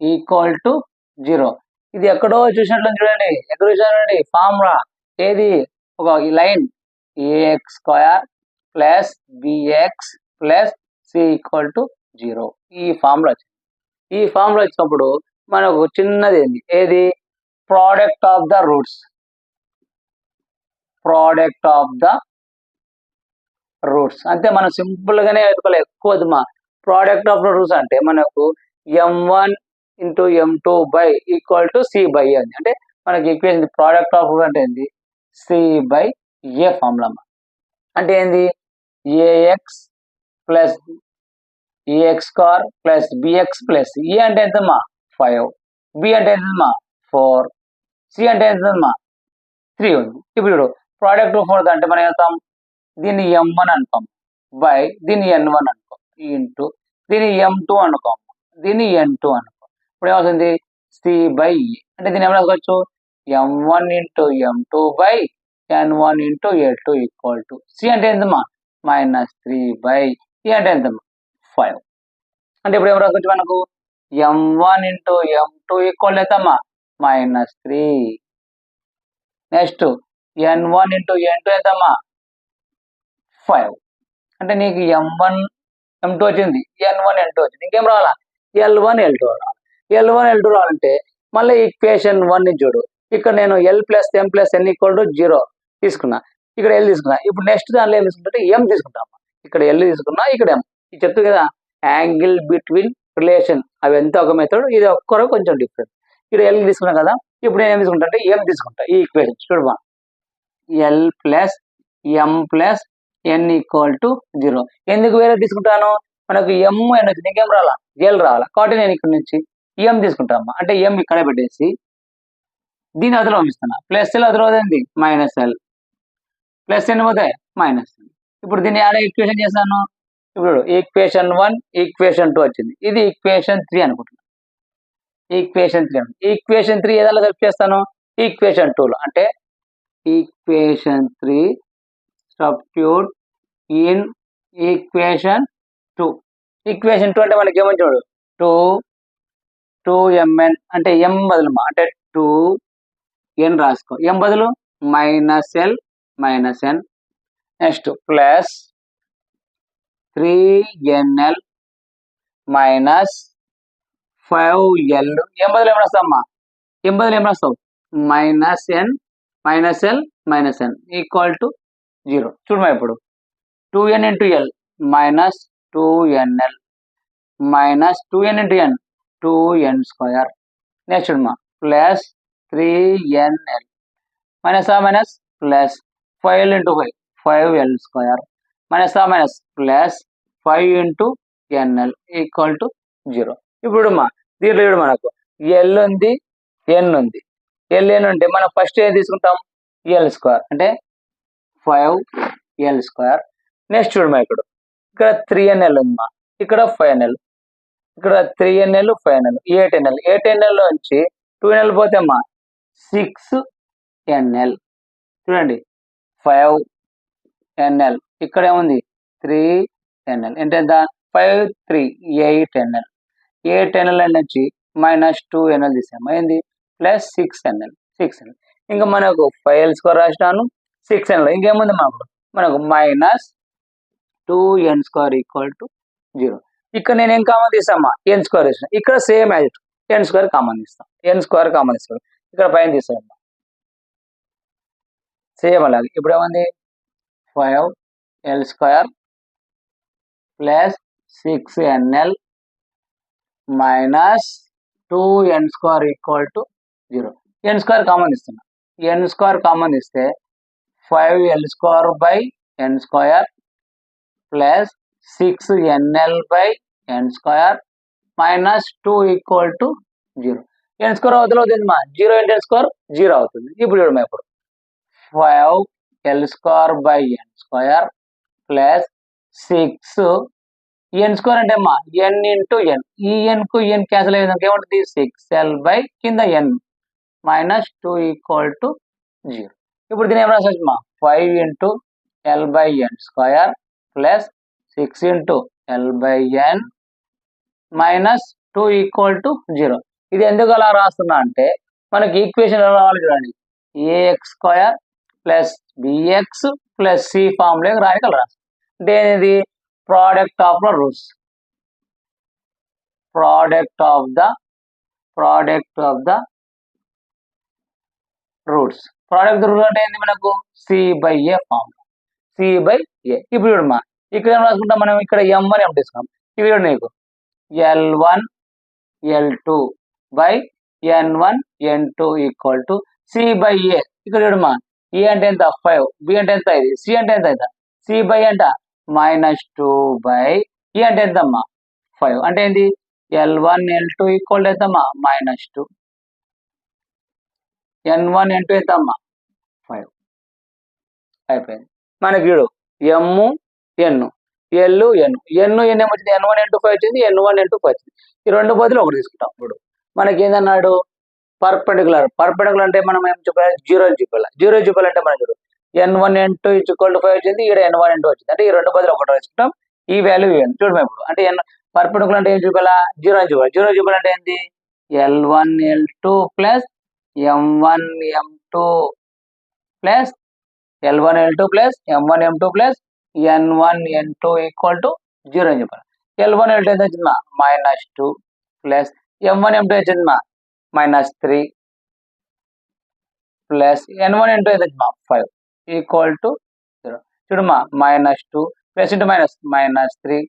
equal to 0. ఇది ఎక్కడో చూసినట్లు చూడండి, ఎక్కడ చూడండి ఫార్ములా ఏది ఒక line AX square plus bx plus C equal to 0. ఈ ఫార్ములా వచ్చింది. ఈ ఫార్ములా వచ్చినప్పుడు మనకు చిన్నది ఏంది ఏది ప్రోడక్ట్ ఆఫ్ ద రూట్స్. అంతే, మనం సింపుల్ గానే వెతుకోవాలి, ఎక్కువ మా ప్రోడక్ట్ ఆఫ్ ద రూట్స్ అంటే మనకు m1 into m2 by equal to C by A అని. అంటే మనకి ఈక్వేషన్ ప్రోడక్ట్ ఆఫ్ రూట్ అంటే ఏంది సి బై ఏ ఫార్ములా. అంటే ఏంది A X plus A X square plus bx plus A అంటే ఎంతమ్మా 5, బి అంటే ఎంతమ్మా 4, సి అంటే ఎంతమ్మా 3 ఉంది. ఇప్పుడు ప్రోడక్ట్ ఆఫ్ రూట్ అంటే మనం వెళ్తాం దీన్ని M1 అనుకోం బై దీన్ని N1 అనుకో ఇంటూ దీన్ని M2 అనుకో దీన్ని N2 అనుకో. ఇప్పుడు ఏమవుతుంది C/E అంటే దీన్ని ఏమైనా రాసుకోవచ్చు M1 into M2 by N1 into A2 equal to C అంటే ఎంతమ్మా -3/E అంటే ఎంతమ్మా 5. అంటే ఇప్పుడు ఏం రాసుకోవచ్చు మనకు M1 ఇంటూ M2 ఈక్వల్ ఎంతమ్మా -3. నెక్స్ట్ N1 ఇంటూ N2 ఎంతమ్మా 5. అంటే నీకు M1 M2 వచ్చింది, N1 N2 వచ్చింది, ఇంకేం రావాలా L1 L2 రావాలి. L1 L2 రావాలంటే మళ్ళీ ఈక్వేషన్ 1 ని చూడు. ఇక్కడ నేను L plus M plus N equal to 0 తీసుకున్నా, ఇక్కడ L తీసుకున్నా. ఇప్పుడు నెక్స్ట్ దానిలో ఏం తీసుకుంటే M తీసుకుంటాం. ఇక్కడ L తీసుకున్నా, ఇక్కడ M. ఇది చెప్తుంది కదా యాంగిల్ బిట్వీన్ రిలేషన్, అవి ఎంత ఒక మెథడ్, ఇది ఒక్కరో కొంచెం డిఫరెంట్. ఇక్కడ L తీసుకున్నాం కదా, ఇప్పుడు నేను ఏం తీసుకుంటా అంటే M తీసుకుంటా. ఈ ఈక్వేషన్ చూడమా L plus M plus N equal to 0. ఎందుకు వేరే తీసుకుంటాను, మనకు M N వచ్చింది, ఇంకేం రావాలా L రావాలా. కాబట్టి నేను ఇక్కడ నుంచి M తీసుకుంటాను. అంటే M ఇక్కడ పెట్టేసి దీని అవతల పంపిస్తున్నా. ప్లస్ L అవతల పోతుంది -L, ప్లస్ N పోతే -N. ఇప్పుడు దీన్ని యాడ్ ఈక్వేషన్ చేశాను. ఇప్పుడు ఈక్వేషన్ 1 ఈక్వేషన్ 2 వచ్చింది, ఇది ఈక్వేషన్ 3 అనుకుంటున్నాను. ఈక్వేషన్ 3 ఈక్వేషన్ 3 ఏదైనా కలిపి చేస్తాను ఈక్వేషన్ 2లో. అంటే equation 3 substitute in equation 2. Equation 2 అంటే మనకి ఏమని చూడు 2mn అంటే M బదులు అంటే 2n రాసుకో, M బదులు -L -N. Next plus 3nl minus 5l. M బదులు ఏం రాస్తావమ్మా, M బదులు ఏం రాస్తావు -N -L -N equal to 0. చూడమా ఇప్పుడు 2n into L minus 2nl minus 2n into N 2n². Next చూడమా plus 3nl minus minus plus 5l into 5 5l² minus minus plus 5 into nl equal to 0. ఇప్పుడు మా దీంట్లో చూడు మనకు L ఉంది N ఉంది. Ln అంటే మనం ఫస్ట్ ఏం తీసుకుంటాం L² అంటే 5l². నెక్స్ట్ చూడమా ఇక్కడ 3nl ఉందా, ఇక్కడ 5nl, ఇక్కడ 3nl 5nl 8nl. 8nl నుంచి 2nl పోతే అమ్మా 6nl. చూడండి 5nl, ఇక్కడ ఏముంది 3nl అంటే ఎంత 5 3 8nl. 8nl నుంచి -2nl తీసాము, ఏంది ప్లస్ 6nl. ఇంకా మనకు 5l² రాసినాను 6nl. ఇంకేముంది మనకు -2n² ఈక్వల్ టు 0. ఇక్కడ నేను ఏం కామన్ తీసామా n² తీసాను, ఇక్కడ సేమ్ యాజ్ n² కామన్ తీస్తాం. n² కామన్ తీస్తాం, ఇక్కడ పైన తీస్తాం సేమ్ అలాగే. ఇప్పుడు ఏముంది 5l² plus 6nl minus 2n² equal to 0. n² common ఇస్తున్నా, n² కామన్ ఇస్తే 5l² by n² plus 6nl/n² minus 2 equal to 0. n² అవతల అవుతుంది మా 0 ఇంటూ n² 0 అవుతుంది. ఇప్పుడు చూడమా ఇప్పుడు 5l²/n² ప్లస్ 6 n² అంటే అమ్మా n ఇంటూ n, ఈ n కు n క్యాన్సిల్ అయ్యే విధంగా ఏముంటుంది 6l/ కింద n మైనస్ 2 ఈక్వల్ టు 0. ఇప్పుడు దీని ఏం రాసుకోవచ్చు మా 5 into l/n² plus 6 into l/n minus 2 equal to 0. ఇది ఎందుకు అలా రాస్తున్నా అంటే మనకి ఈక్వేషన్ ఎలా రావాలి చూడండి, ax² plus bx plus c formula రాయడానికి అలా రాస్తాం. అంటే ఇది product of the roots, product of the roots. Product root అంటే ఏంది మనకు c/a ఫార్ములా, c/a. ఇప్పుడు చూడమ్మా ఇక్కడ ఏం రాసుకుంటాం మనం, ఇక్కడ m1 m తీసుకున్నాం. ఇవి చూడండి నీకు L1 L2 by N1 N2 equal to c/a. ఇక్కడ చూడమ్మా ఏ అంటే ఎంత 5, బి అంటే ఎంత ఇది, సి అంటే ఎంత అవుతా c/a అంట -2/e అంటే ఎంతమ్మా 5. అంటే ఏంది L1 L2 ఈక్వల్ ఎంతమ్మా -2, N1 N2 ఎంతమ్మా 5. అయిపోయింది మనకి చూడు ఎమ్ ఎన్ ఎల్ ఎన్ ఏమొచ్చింది N1 N2 వచ్చింది N1 N2 వచ్చింది. ఈ రెండు బదులు ఒకటి తీసుకుంటాం. ఇప్పుడు మనకి ఏందన్నాడు పర్పెండికులర్ అంటే మనం ఏం చెప్పాలి జీరో చూపాలంటే మనం చూడు N1 N2 = 5 వచ్చింది, ఇక్కడ N1 N2 వచ్చింది. అంటే ఈ రెండు బదులు ఒకటి తీసుకుంటాం. ఈ వాల్యూ చూడము ఇప్పుడు అంటే పర్పెండికులర్ అంటే ఏం చూపాలా జీరో చూపాలంటే ఏంటి L1 L2 plus M1 M2 plus L1 L2 plus M1 M2 plus N1 N2 = 0 అని చెప్పాలి. L1 L2 ఎంత వచ్చిందా -2 ప్లస్ M1 M2 వచ్చిందా -3 ప్లస్ N1 N2 ఎంత వచ్చిందా 5 = 0. చూడమ్మా -2 plus into -3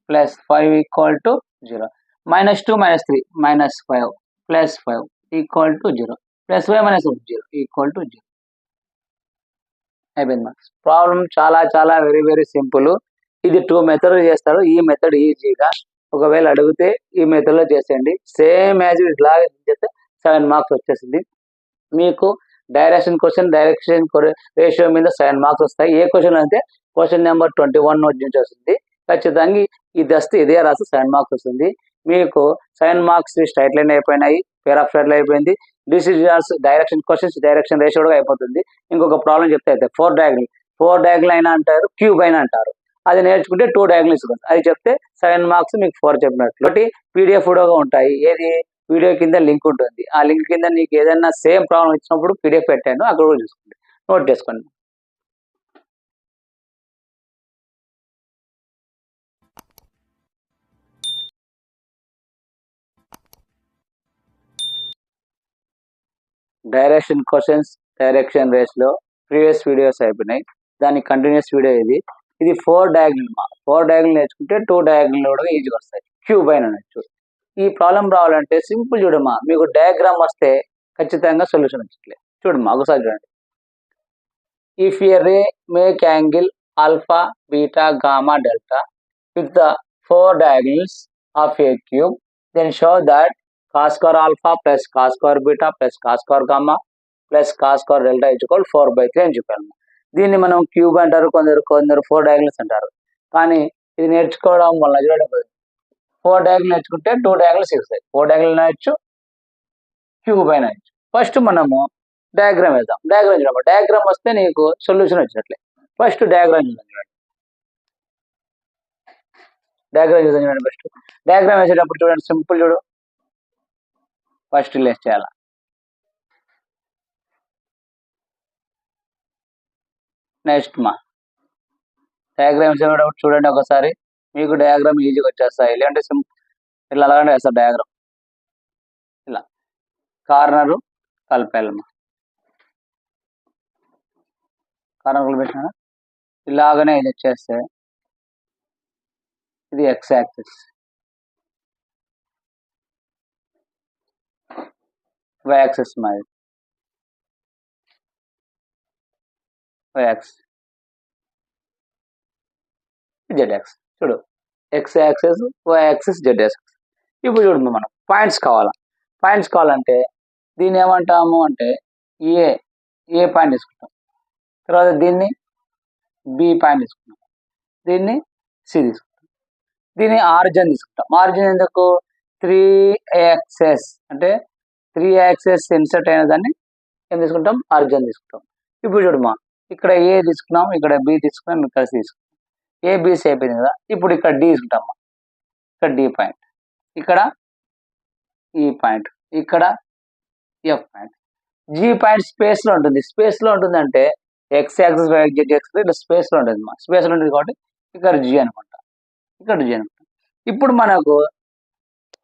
plus 5 = 0. -2 -3 -5 plus 5 = 0 plus 5 -1 0 = 0. అయిపోయింది. ప్రాబ్లం చాలా వెరీ సింపుల్. ఇది 2 మెథడ్ చేస్తారు. ఈ మెథడ్ ఈజీగా ఒకవేళ అడిగితే ఈ మెథడ్ లో చేసేయండి. సేమ్ యాజ్ ఇట్లాగే చేస్తే 7 మార్క్స్ వచ్చేసింది. మీకు డైరెక్షన్ రేషియో మీద 7 మార్క్స్ వస్తాయి. ఏ క్వశ్చన్ అయితే క్వశ్చన్ నెంబర్ 21 నుంచి వస్తుంది. ఖచ్చితంగా ఇది వస్తే ఇదే రాసి 7 మార్క్స్ వస్తుంది. మీకు 7 మార్క్స్ స్ట్రైట్ లైన్ అయిపోయినాయి, పేర్ ఆఫ్ స్ట్రైట్ లైన్ అయిపోయింది, డిసిజన్స్ డైరెక్షన్ రేషియో కూడా అయిపోతుంది. ఇంకొక ప్రాబ్లం చెప్తే అయితే 4 డయాగ్నల్ అయినా అంటారు, క్యూబ్ అయినా అంటారు. అది నేర్చుకుంటే 2 డయాగ్నల్స్ అది చెప్తే 7 మార్క్స్ మీకు 4 చెప్పినట్లు. ఒకటి పీడిఎఫ్ వీడియోగా ఉంటాయి. ఏది వీడియో కింద లింక్ ఉంటుంది. ఆ లింక్ కింద నీకు ఏదైనా సేమ్ ప్రాబ్లం ఇచ్చినప్పుడు పీడిఎఫ్ పెట్టాను, అక్కడ కూడా చూసుకోండి, నోట్ చేసుకోండి. డైరెక్షన్ రేస్లో ప్రీవియస్ వీడియోస్ అయిపోయినాయి. దాని కంటిన్యూస్ వీడియో ఇది 4 డయాగ్నల్ నేర్చుకుంటే 2 డయాగ్నల్ కూడా ఈజీగా వస్తాయి. క్యూబ్ అయినా చూడు. ఈ ప్రాబ్లం రావాలంటే సింపుల్ చూడమ్మా, మీకు డయాగ్రామ్ వస్తే ఖచ్చితంగా సొల్యూషన్ వచ్చట్లేదు. చూడమ్మా ఒకసారి చూడండి. If a ray make angle alpha beta gamma delta with the 4 diagonals of a cube then show that cos square alpha plus cos square beta plus cos square gamma plus cos square delta = 4/3 అని చెప్పాను. దీన్ని మనం cube అంటారు, కొందరు 4 diagonals అంటారు. కానీ ఇది నేర్చుకోవడం వల్ల చూడండి 4 డయాగ్నల్ నేర్చుకుంటే 2 డయాగ్నల్స్ వస్తాయి. 4 డయాగ్నల్ నేర్చు, క్యూబ్ అయినా నేర్చు. ఫస్ట్ మనము డయాగ్రామ్ వేద్దాం. డయాగ్రామ్ వస్తే నీకు సొల్యూషన్ వచ్చినట్లే. ఫస్ట్ డయాగ్రామ్ చూడండి. ఫస్ట్ డయాగ్రామ్ వేసేటప్పుడు చూడండి, సింపుల్ చూడు. ఫస్ట్ లెస్ చేయాలి. నెక్స్ట్ డయాగ్రామ్ చూడండి ఒకసారి, మీకు డయాగ్రామ్ ఈజీగా వచ్చేస్తాయి. లేదంటే ఇలా అలాగే వేస్తారు డయాగ్రామ్. ఇలా కార్నరు కలిపేయాలమ్మా. కార్నర్ కలిపేసిన ఇలాగనే ఇది వచ్చేస్తే ఇది ఎక్స్ యాక్సిస్, వై యాక్సిస్ మాది x z యాక్సిస్. చూడు x axis y axis z axis. ఇప్పుడు చూడు మనం పాయింట్స్ కావాలంటే దీన్ని ఏమంటాము అంటే ఏ పాయింట్ తీసుకుంటాం, తర్వాత దీన్ని బి పాయింట్ తీసుకుంటాం, దీన్ని సి తీసుకుంటాం, దీన్ని ఆరిజిన్ తీసుకుంటాం. ఆరిజిన్ ఎందుకు 3 యాక్సిస్ అంటే 3 యాక్సిస్ ఇన్సర్ట్ అయిన దాన్ని ఏం తీసుకుంటాం ఆరిజిన్ తీసుకుంటాం. ఇప్పుడు చూడమ్మా, ఇక్కడ ఏ తీసుకున్నాం, ఇక్కడ బి తీసుకున్నాం, ఇక్కడ సి తీసుకున్నాం. ఏబిసి అయిపోయింది కదా. ఇప్పుడు ఇక్కడ డి తీసుకుంటామా, ఇక్కడ డి పాయింట్, ఇక్కడ ఈ పాయింట్, ఇక్కడ F point. G point space లో ఉంటుంది అంటే X axis Y Z axis ఇట్లా స్పేస్ లో ఉంటుంది. స్పేస్ లో ఉంటుంది కాబట్టి ఇక్కడ జి అనుకుంటా, ఇక్కడ జి అనుకుంటా. ఇప్పుడు మనకు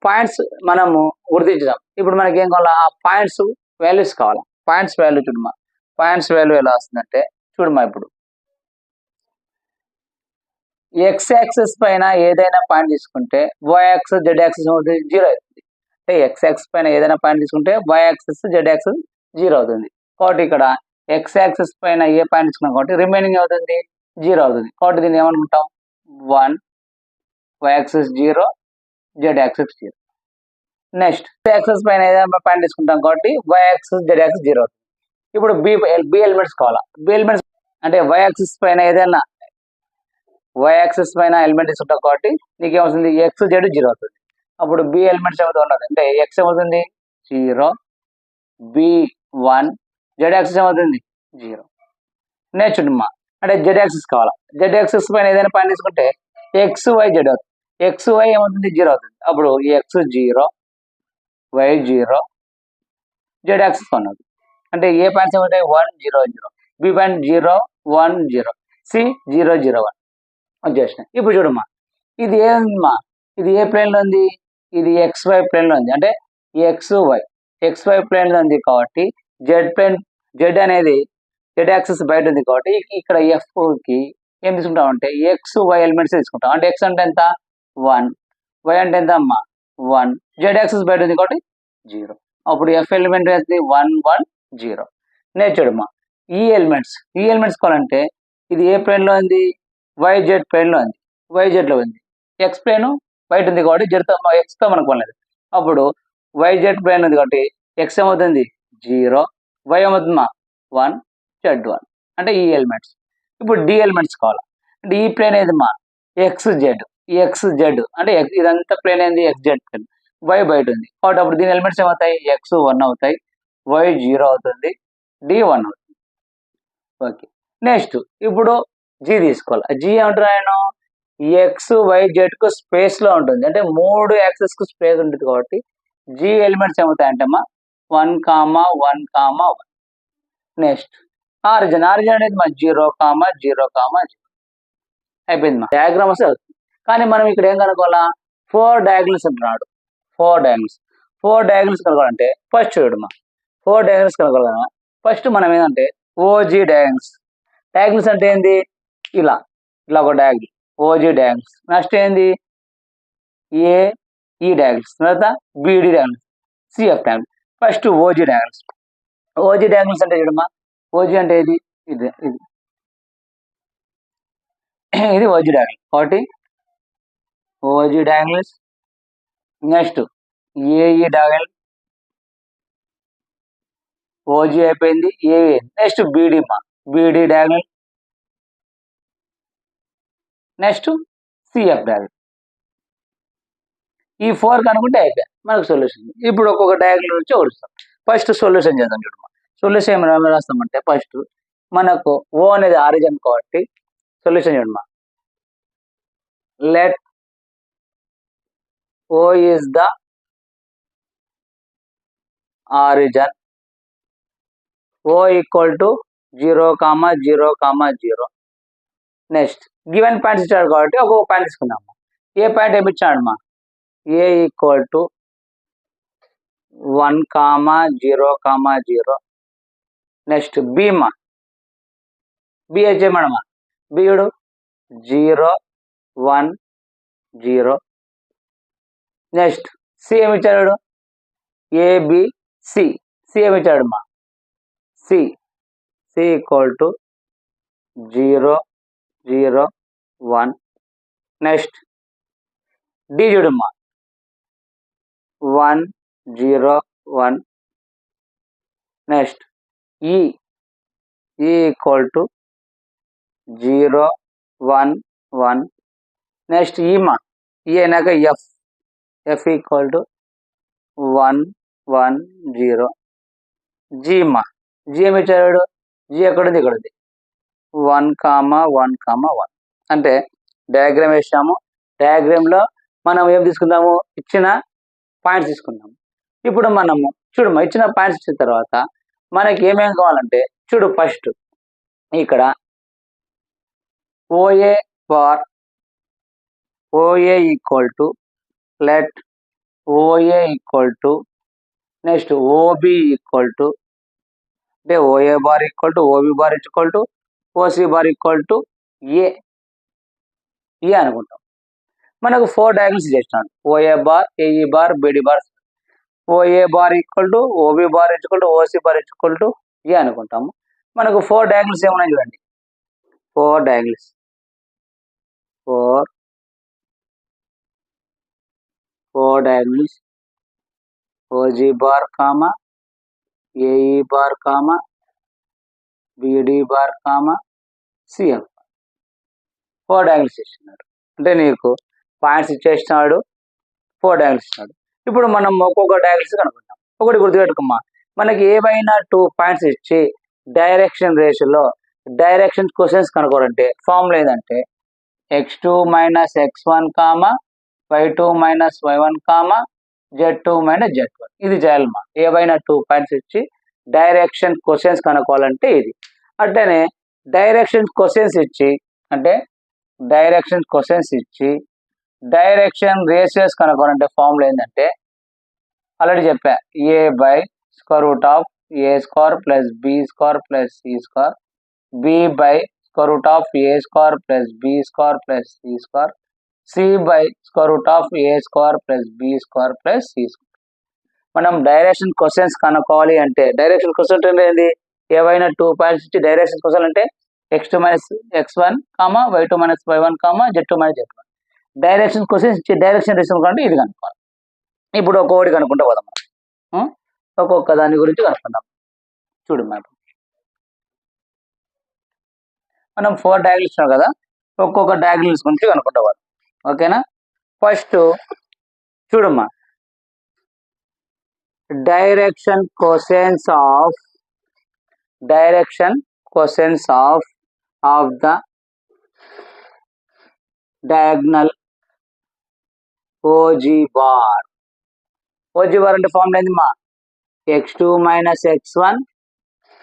పాయింట్స్ మనము గుర్తించుదాం. ఇప్పుడు మనకి ఏం కావాలా, ఆ పాయింట్స్ వాల్యూస్ కావాలా. పాయింట్స్ వాల్యూ చూడమా, పాయింట్స్ వాల్యూ ఎలా వస్తుందంటే చూడమా, ఇప్పుడు ఎక్స్ యాక్సిస్ పైన ఏదైనా పాయింట్ తీసుకుంటే వై యాక్సిస్ జెడ్ యాక్సిస్ 0 అవుతుంది. అంటే ఎక్స్ యాక్సిస్ పైన ఏదైనా పాయింట్ తీసుకుంటే వై యాక్సిస్ జెడ్ యాక్సిస్ 0 అవుతుంది. కాబట్టి ఇక్కడ ఎక్స్ యాక్సిస్ పైన ఏ పాయింట్ తీసుకున్నాం కాబట్టి రిమైనింగ్ అవుతుంది 0 అవుతుంది. కాబట్టి దీన్ని ఏమనుకుంటాం 1 Y axis 0 Z axis 0. Next axis పైన ఏదైనా పాయింట్ తీసుకుంటాం కాబట్టి వై యాక్సిస్ జెడ్ యాక్సిస్ 0 అవుతుంది. ఇప్పుడు బి ఎలిమెంట్స్ కావాలా. బి ఎలిమెంట్స్ అంటే వై యాక్సిస్ పైన ఏదైనా వై యాక్సిస్ పైన ఎలిమెంట్ తీసుకుంటాం కాబట్టి నీకు ఏమవుతుంది ఎక్స్ జెడ్ 0 అవుతుంది. అప్పుడు బి ఎలిమెంట్స్ ఏమవుతుంది ఉండదు అంటే ఎక్స్ ఏమవుతుంది 0, బి 1, జెడ్ యాక్సిస్ ఏమవుతుంది 0. నేర్చుండమ్మా అంటే జెడ్ యాక్సిస్ కావాలా, జెడ్ యాక్సిస్ పైన ఏదైనా పాయింట్ తీసుకుంటే ఎక్స్ వై జెడ్ అవుతుంది, ఎక్స్ వై ఏమవుతుంది 0 అవుతుంది. అప్పుడు ఎక్స్ 0, వై 0, జెడ్ యాక్సిస్ 1 అవుతుంది. అంటే ఏ పాయింట్స్ ఏమవుతాయి 1 0 0, బి పాయింట్ 0 1 0, సి 0 0 1 వచ్చేసినాయి. ఇప్పుడు చూడమ్మా ఇది ఏమా, ఇది ఏ ప్లేన్ లో ఉంది, ఇది ఎక్స్ వై ప్లేన్ లో ఉంది అంటే ఎక్స్ వై ప్లేన్ లో ఉంది కాబట్టి జెడ్ ప్లేన్, జెడ్ అనేది జెడ్ యాక్సిస్ బయట ఉంది కాబట్టి ఇక్కడ ఎఫ్ కి ఏం తీసుకుంటాం అంటే ఎక్స్ వై ఎలిమెంట్స్ తీసుకుంటాం. అంటే ఎక్స్ అంటే ఎంత 1, వై అంటే ఎంత అమ్మా 1, జెడ్ యాక్సిస్ బయట ఉంది కాబట్టి 0. అప్పుడు ఎఫ్ ఎలిమెంట్ ఏంటి 1 1 0. నేర్చుడమ్మా ఈ ఎలిమెంట్స్ కావాలంటే ఇది ఏ ప్లేన్ లో ఉంది వై జెడ్ ప్లేన్ లో ఉంది, వై జెడ్ లో ఉంది, ఎక్స్ ప్లేన్ బయట ఉంది కాబట్టి జెడ్ తో ఎక్స్ తో మనకు పనిలేదు. అప్పుడు వై జెడ్ ప్లేన్ ఉంది కాబట్టి ఎక్స్ ఏమవుతుంది 0, వై ఏమవుతుందమ్మా 1, జెడ్ 1 అంటే ఈ ఎలిమెంట్స్. ఇప్పుడు డి ఎలిమెంట్స్ కావాలి అంటే ఈ ప్లేన్ ఏదమ్మా ఎక్స్ జెడ్ అంటే ఇదంతా ప్లేన్ ఏంది ఎక్స్ జెడ్ ప్లేన్, వై బయట ఉంది కాబట్టి అప్పుడు దీని ఎలిమెంట్స్ ఏమవుతాయి ఎక్స్ 1 అవుతాయి, వై 0 అవుతుంది, డి 1 అవుతుంది. ఓకే నెక్స్ట్ ఇప్పుడు జీ తీసుకోవాలి. జీ ఏమంటారు ఆయన ఎక్స్ వై జెడ్ కు స్పేస్ లో ఉంటుంది అంటే 3 యాక్సెస్ కు స్పేస్ ఉంటుంది కాబట్టి జీ ఎలిమెంట్స్ ఏమవుతాయంటే అమ్మా 1 1 1. నెక్స్ట్ ఆరిజిన్ అనేది మా 0 0 0 అయిపోయింది మా డయాగ్రామ్ వస్తే అవుతుంది. కానీ మనం ఇక్కడ ఏం కనుక్కోవాలా 4 డయాగ్నల్స్ అంటున్నాడు. 4 డయాగ్నల్స్ కనుక్కోవాలంటే ఫస్ట్ చూడమ్మా 4 డయాగ్నల్స్ కనుక్కోవాలి. ఫస్ట్ మనం ఏంటంటే ఓజీ డయాగ్నల్స్ అంటే ఏంది ఇలా ఒక డయాగ్నల్ ఓజీ డయాగ్నల్స్. నెక్స్ట్ ఏంది ఏఈ డయాగ్నల్స్, తర్వాత BD diagonals, CF diagonal. First OG diagonals అంటే చూడమ్మా ఓజీ అంటే ఇది ఇది ఇది ఇది ఓజీ డయాగ్నల్ కాబట్టి OG diagonals. Next AE diagonal, OG అయిపోయింది, AE. Next BD diagonal, next CF diagonal. ఈ 4 కనుక్కుంటే అయిపోయాయి మనకు సొల్యూషన్. ఇప్పుడు ఒక్కొక్క డయాగ్నల్ నుంచి ఓడుస్తాం. ఫస్ట్ సొల్యూషన్ చేద్దాం చూడమ్మా. సొల్యూషన్ ఏమైనా రాస్తామంటే ఫస్ట్ మనకు ఓ అనేది ఆరిజిన్ కాబట్టి సొల్యూషన్ చూడమ్మా let O is the origin, O equal to 0 0 0. Next given points ఇచ్చాడు కాబట్టి ఒక్కొక్క పాయింట్ తీసుకుందాము. ఏ పాయింట్ ఏమి ఇచ్చాడమ్మా A equal to 1 0 0. Next B వచ్చేయమమ్మా బిడు 0 1 0. నెక్స్ట్ సి ఏమి ఇచ్చాడు ఏబిసి, సి ఏమి ఇచ్చాడమ్మా C equal to 0 0 1. Next D చూడమ్మా 1 0 1. నెక్స్ట్ ఈ ఈక్వల్ టు 0 1 1. నెక్స్ట్ ఈ అయినాక ఎఫ్ ఈక్వల్ టు 1 1 0. జీ ఏమి ఇచ్చాడు జీ ఎక్కడుంది ఇక్కడ ఉంది 1 1 1. అంటే డయాగ్రామ్ వేసాము. డయాగ్రామ్ లో మనం ఏం తీసుకుందాము ఇచ్చిన పాయింట్స్ తీసుకుందాము. ఇప్పుడు మనము చూడమ్మా ఇచ్చిన పాయింట్స్ ఇచ్చిన తర్వాత మనకి ఏమేమి కావాలంటే చూడు ఫస్ట్ ఇక్కడ OA equal to let OA equal to next OB equal to అంటే OA bar equal to OB bar equal to OC bar equal to A అనుకుంటాం. మనకు 4 డయాగ్నల్స్ చేసినాడు OA bar AE bar BD bar. OA bar equal to OB bar equal to OC bar equal to A అనుకుంటాము. మనకు 4 diagonals ఏమున్నాయి చూడండి 4 diagonals 4 diagonals OG bar AE bar BD bar CF. Four diagonals ఇచ్చినాడు. అంటే నీకు points ఇచ్చేసినాడు, four diagonals ఇచ్చినాడు. ఇప్పుడు మనం ఒక్కొక్క డయాగ్నల్స్ కనుక్కుంటాం. ఒకటి గుర్తుపెట్టుకోమ్మా, మనకి ఏవైనా 2 పాయింట్స్ ఇచ్చి డైరెక్షన్ రేషియోలో డైరెక్షన్ క్వశ్చన్స్ కనుక్కోవాలంటే ఫార్ములా ఏంటంటే x2 minus x1 comma y2 minus y1 comma z2 minus z1. ఇది చేయాలమ్మా. ఏవైనా 2 పాయింట్స్ ఇచ్చి డైరెక్షన్ క్వశ్చన్స్ కనుక్కోవాలంటే ఇది. అట్లనే డైరెక్షన్ క్వశ్చన్స్ ఇచ్చి అంటే డైరెక్షన్ క్వశ్చన్స్ ఇచ్చి డైరెక్షన్ రేషియోస్ కనుక్కోవాలంటే ఫార్ములా ఏంటంటే ఆల్రెడీ చెప్పా, a by square root of a square plus b square plus c square, b by square root of a square plus b square plus c square, c by square root of a square plus b square plus c square. మనం direction questions కనుక్కోవాలి అంటే direction question అంటే ఏంది, ఏవైనా 2 points ఇచ్చి direction question అంటే x2 minus x1 comma y2 minus y1 comma z2 minus z1. Direction questions ఇచ్చి direction ratio అంటే ఇది కనుక్కోవాలి. ఇప్పుడు ఒక్కొక్కటి కనుక్కుంటూ పోదాం మనం. ఒక్కొక్క దాని గురించి కనుక్కుందాం. చూడు మ్యాప్, మనం 4 డయాగ్నల్స్ ఇచ్చినాం కదా, ఒక్కొక్క డయాగ్నల్స్ గురించి కనుక్కుంటూ పోదాం. ఓకేనా? ఫస్ట్ చూడమ్మా, direction questions of the diagonal OG bar. OG bar అంటే ఫార్ములా ఏంది మా, x2 minus x1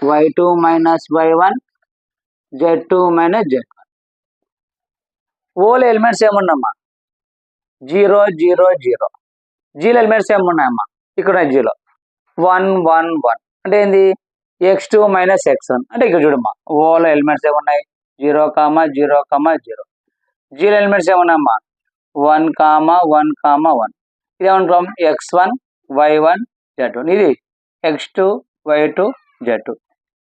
y2 minus y1 z2 minus z1. ఓల ఎలిమెంట్స్ ఏమున్నాయమ్మా, 0 0 0. జీలో ఎలిమెంట్స్ ఏమున్నాయమ్మా, ఇక్కడ 0 1 1 1. అంటే ఏంది, x2 మైనస్ x1. అంటే ఇక్కడ చూడమ్మా, ఓల ఎలిమెంట్స్ ఏమున్నాయి, 0 0 0. జీలో ఎలిమెంట్స్ ఏమున్నాయమ్మా, 1 1 1. ఇది ఏమంటాం, x1 y1 z1. ఇది x2 y2 z2.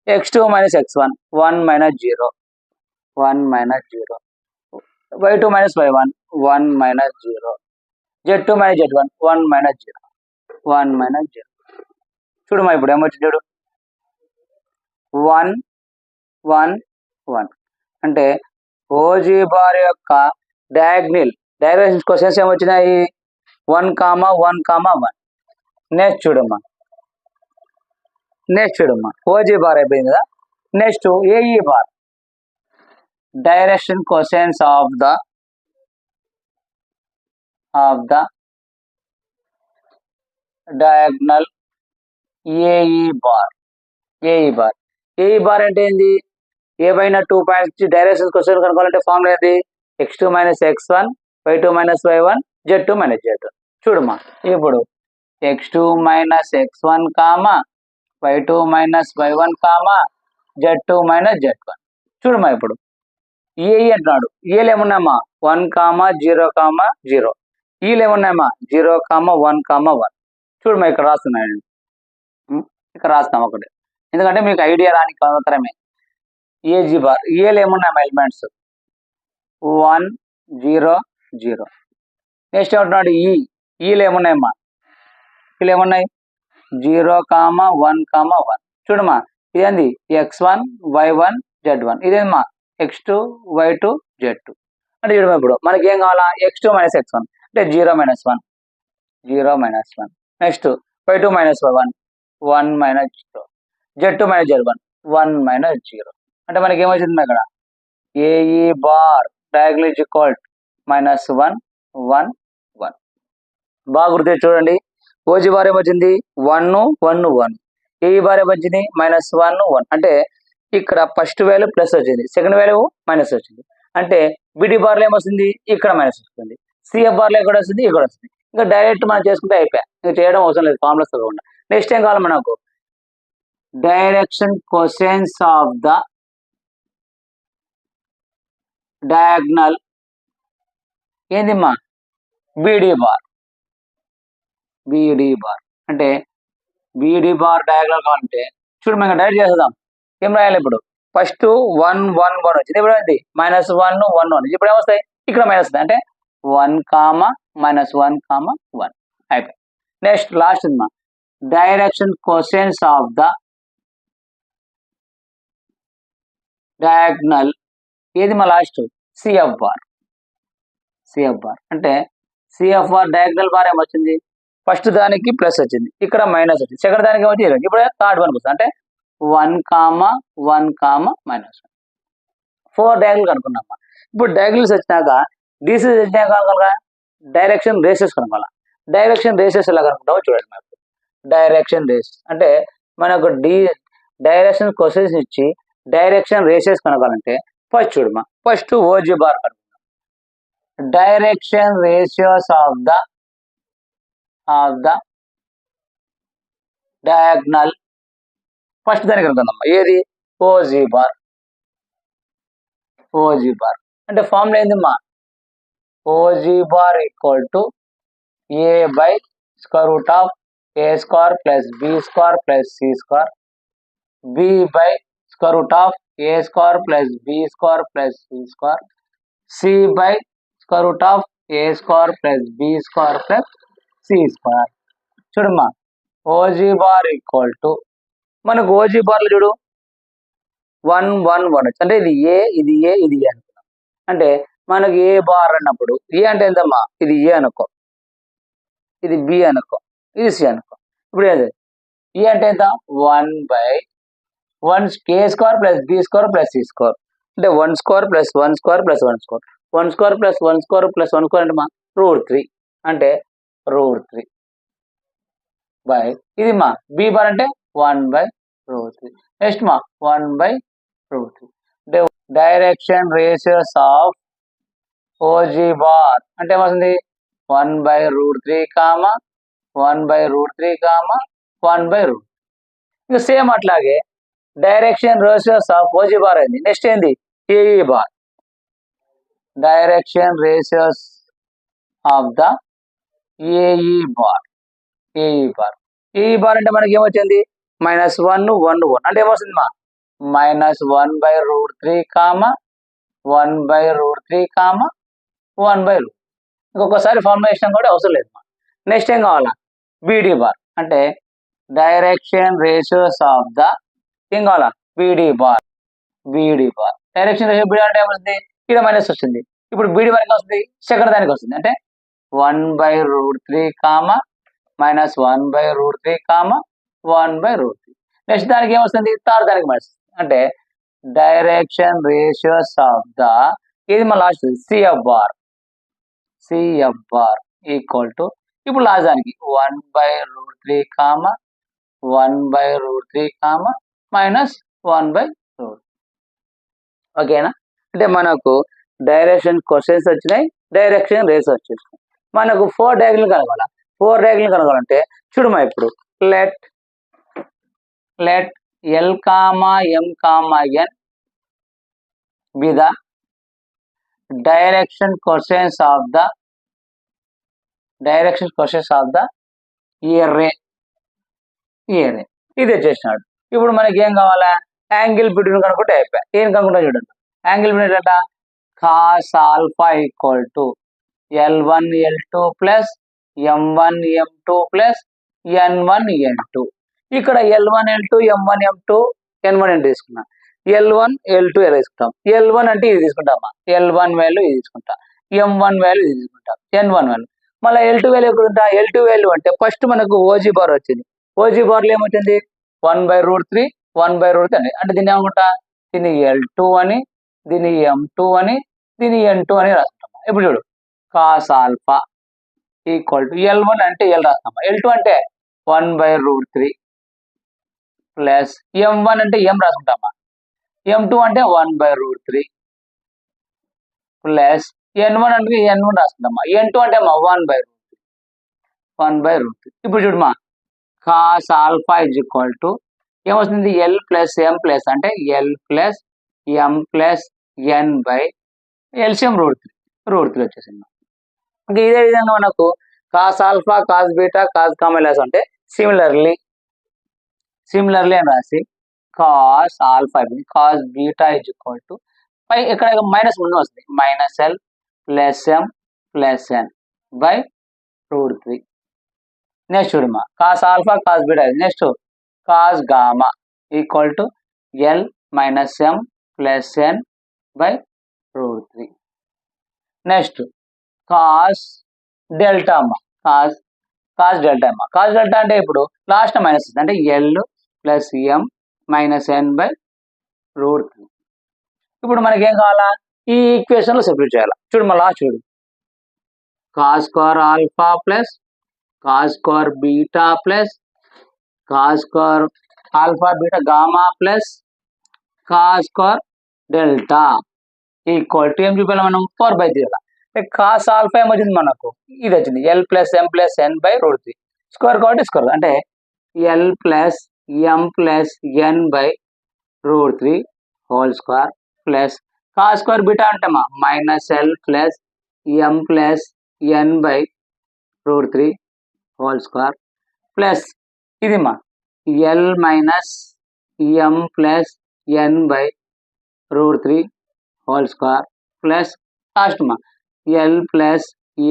x2 minus x1 1 minus 0 1 minus 0, y2 minus y1 1 minus 0, z2 minus z1 1 minus 0 1 minus 0. చూడమ్మా, ఇప్పుడు ఏమొచ్చింది చూడు, 1 1 1. అంటే ఓజీ బార్ యొక్క డైరెక్షన్ క్వశ్చన్స్ ఏమొచ్చినాయి, 1 1 1. నెక్స్ట్ చూడమ్మా, ఓజీ బార్ అయిపోయింది కదా. Next AE bar, direction questions of the diagonal AE bar. AE bar అంటే ఏంది, ఏవైనా 2 పాయింట్స్ డైరెక్షన్ క్వశ్చన్ కనుక్కోవాలంటే ఫార్ములా ఏంది, x2 minus x1 y2 minus y1 z2 minus z2. చూడమ్మా, ఇప్పుడు x2 minus x1 comma y2 minus y1 comma z2 minus z1. చూడమ్మా, ఇప్పుడు AE అంటున్నాడు, ఏలు ఏమున్నాయమ్మా 1 0 0. ఈలు ఏమున్నాయమ్మా 0 1 1. చూడమ్మా, ఇక్కడ రాస్తున్నాయండి, ఇక్కడ రాస్తాం ఒకటి, ఎందుకంటే మీకు ఐడియా రానికి మాత్రమే. ఏజీ బార్, ఏలు ఏమున్నాయమ్మా ఎలిమెంట్స్ 1 0 0. నెక్స్ట్ ఏమంటున్నాడు, ఈలు ఏమున్నాయమ్మా, వీళ్ళు ఏమున్నాయి 0 1 1. చూడమ్మా, ఇదేంది x1 y1 z1. ఇదేమా x2 y2 z2. అంటే చూడమ్మా, ఇప్పుడు మనకి ఏం కావాలా, x2 మైనస్ x1 అంటే 0 minus 1 0 minus 1. Next y2 minus y1 1 minus 0, z2 minus z1 1 minus 0. అంటే మనకి ఏమవుతుంది అక్కడ, AE bar diagonal is equal minus 1 1 1. బాగా గుర్తు చూడండి, ఓజీ బార్ ఏమొచ్చింది 1 1 1, ఏఈ బార్ ఏమొచ్చింది మైనస్ 1 1. అంటే ఇక్కడ ఫస్ట్ వాల్యూ ప్లస్ వచ్చింది, సెకండ్ వాల్యూ మైనస్ వచ్చింది. అంటే బిడి బార్లో ఏమొస్తుంది, ఇక్కడ మైనస్ వస్తుంది. సిఎఫ్ బార్లో ఎక్కడ వస్తుంది, ఇక్కడ వస్తుంది. ఇంకా డైరెక్ట్ మనం చేసుకుంటే అయిపోయా, ఇంకా చేయడం అవసరం లేదు ఫార్ములాస్ కాకుండా. నెక్స్ట్ ఏం కావాలి మనకు, direction questions of the diagonal ఏందిమ్మా బీడీ బార్. అంటే బీడీ బార్ డయాగ్నల్ కావాలంటే చూడు, మేము డైరెక్ట్ చేద్దాం. ఏం రాయాలి ఇప్పుడు, ఫస్ట్ 1 1 1 వచ్చింది, ఇప్పుడు ఏంటి మైనస్ 1 1 1. ఇప్పుడు ఏమొస్తాయి, ఇక్కడ మైనస్ వస్తాయి. అంటే 1 మైనస్ 1 1 అయిపోయి. నెక్స్ట్ లాస్ట్ ఉందమ్మా, direction questions of the diagonal ఏది మా last CF bar. CF bar అంటే సిఎఫ్ బార్ డయాగ్నల్ బార్ ఏమొచ్చింది, ఫస్ట్ దానికి ప్లస్ వచ్చింది, ఇక్కడ మైనస్ వచ్చింది, సెకండ్ దానికి ఏమొచ్చింది 11. ఇప్పుడు థర్డ్ వన్ వస్తుంది అంటే 1, 1, -4 డయాగ్నల్ కనుక్కున్నామా. ఇప్పుడు డయాగ్నల్స్ వచ్చినాక డీసీస్ వచ్చినాక కనుక డైరెక్షన్ రేసెస్ కనుక్కోవాలి. డైరెక్షన్ రేసెస్ ఎలా కనుక్కుంటామో చూడండి. మనకు డైరెక్షన్ రేస్ అంటే మనకు డైరెక్షన్ క్వశ్చన్స్ ఇచ్చి డైరెక్షన్ రేసెస్ కనుక్కోవాలంటే ఫస్ట్ చూడమా, ఫస్ట్ ఓజీ బార్ కనుక్కుందాం. Direction ratios of the diagonal, first దానికి కనుక్కుందాం. ఏది, ఓజీ బార్. ఓజీ బార్ అంటే ఫార్ములా ఏందమ్మా, OG bar equal to A by square root of A square plus B square plus C square, B by square root of A square plus B square plus C square, C by square root of A square plus B square plus C square. చూడమ్మా, OG bar equal to మనకు OG బార్లో చూడు 1, 1, 1 అంటే ఇది ఏ, ఇది ఏ, ఇది ఏ అనుకున్నాం. అంటే మనకి ఏ బార్ అన్నప్పుడు ఏ అంటే ఎంతమ్మా, ఇది ఏ అనుకో, ఇది బి అనుకో, ఇది సి అనుకో. ఇప్పుడు ఏది ఏ అంటే ఎంత, 1/1 కే square plus B square plus C square అంటే 1 square plus 1 square plus 1 square, 1 square plus 1 square plus 1 square అంటే మా √3 అంటే √3 బై ఇది మా బి బార్ అంటే 1/√3. నెక్స్ట్ మా 1/√3 అంటే direction ratios of OG bar అంటే ఏమవుతుంది 1/√3 1/√3 1/√3. ఇంకా సేమ్ అట్లాగే direction ratios of OG bar అయింది. నెక్స్ట్ ఏంది, AE bar. Direction ratios of the AE bar. AE bar, AE bar అంటే మనకి ఏమొచ్చింది -1, 1, 1 అంటే ఏమొస్తుంది మా -1/√3 1/√3 1/√3. ఇంకొకసారి ఫార్ములేషన్ కూడా అవసరం లేదు. నెక్స్ట్ ఏం కావాలా, బీడీ బార్ అంటే డైరెక్షన్ రేషియోస్ ఆఫ్ ద ఏం కావాలా BD bar. BD bar direction ratio BD అంటే ఏమొస్తుంది, ఇక్కడ మైనస్ వస్తుంది. ఇప్పుడు బీడీ బార్కి వస్తుంది, సెకండ్ దానికి వస్తుంది అంటే 1/√3 -1/√3 1/√3. నెక్స్ట్ దానికి ఏమొస్తుంది, థర్డ్ దానికి మైనస్ అంటే డైరెక్షన్ రేషియోస్ ఆఫ్ ద ఇది మన last CF bar. CF bar equal to ఇప్పుడు లాస్ట్ దానికి 1/√3 1/√3 -1/√3. ఓకేనా. అంటే మనకు డైరెక్షన్ క్వశ్చన్స్ వచ్చినాయి, డైరెక్షన్ రేస్ వచ్చేసినాయి. మనకు 4 డయాగ్నల్ కనుగొనాలి. 4 డయాగ్నల్ కనుగొనాలంటే చూడమా, ఇప్పుడు let L, M, N be the direction quotients of the array. ఇది వచ్చేసినాడు. ఇప్పుడు మనకి ఏం కావాలా, యాంగిల్ బిట్వీన్ కనుక్కుంటే అయిపోయి. ఏం కనుక్కుంటా చూడండి, యాంగిల్ బిట్వీన్ ఎట్లా, cos alpha equal to L1 L2 plus M1 M2 plus N1 N2. ఇక్కడ L1 L2 M1 M2 N1 N2 తీసుకున్నాం. L1 L2 ఎలా తీసుకుంటాం, L1 అంటే ఇది తీసుకుంటామా, L1 వాల్యూ ఇది తీసుకుంటా, M1 వాల్యూ ఇది తీసుకుంటాం, N1 వాల్యూ. మళ్ళీ L2 వాల్యూ ఎక్కడ ఉంటా, L2 వాల్యూ అంటే ఫస్ట్ మనకు ఓజీ బార్ వచ్చింది. ఓజీ బార్లో ఏమవుతుంది 1/√3 1/√3 అని అంటే దీన్ని ఏమనుకుంటా, దీన్ని L2 అని, దీన్ని M2 అని, దీన్ని N2 అని రాసుకుంటాం. ఇప్పుడు చూడు, cos alpha equal to L1 అంటే L రాస్తామా, L2 అంటే 1/√3 ప్లస్ M1 అంటే M రాసుకుంటామా, M2 అంటే 1/√3 ప్లస్ N1 అంటే N1 రాసుకుంటామా, N2 అంటే 1/√3. ఇప్పుడు చూడమా, cos alpha is equal to ఏమొస్తుంది, L ప్లస్ M ప్లస్ అంటే L plus M plus N by LCM √3 వచ్చేసింది. ఇంకా ఇదే విధంగా మనకు cos alpha cos beta cos comma అంటే సిమిలర్లీ అని రాసి cos alpha cos beta is equal to పై ఇక్కడ మైనస్ ముందు వస్తుంది -L plus M plus N by √3. Next చూడమ్మా, cos alpha cos beta, next cos gamma equal to L - M plus N by √3. Next cos delta అమ్మ, cos delta అమ్మ. Cos delta అంటే ఇప్పుడు last minus అంటే L plus M minus N by root 3. ఇప్పుడు మనకి ఏం కావాలా, ఈ ఈక్వేషన్ లో సబ్స్టిట్యూట్ చేయాలి. చూడు మళ్ళా చూడు, cos square alpha plus cos square beta plus cos square alpha beta gamma plus cos square delta equal to ఏం చూపించాలి మనం 4/3. కాస్ ఆల్ఫా ఏమొచ్చింది మనకు, ఇది వచ్చింది L plus M plus N by root 3. Square కాబట్టి స్క్వేర్ అంటే L plus M plus N by root 3 whole square plus cos square beta అంటమ్మా minus L plus M plus N by root 3 whole square plus ఇది మా L minus M plus N by root 3 whole square plus last మా L plus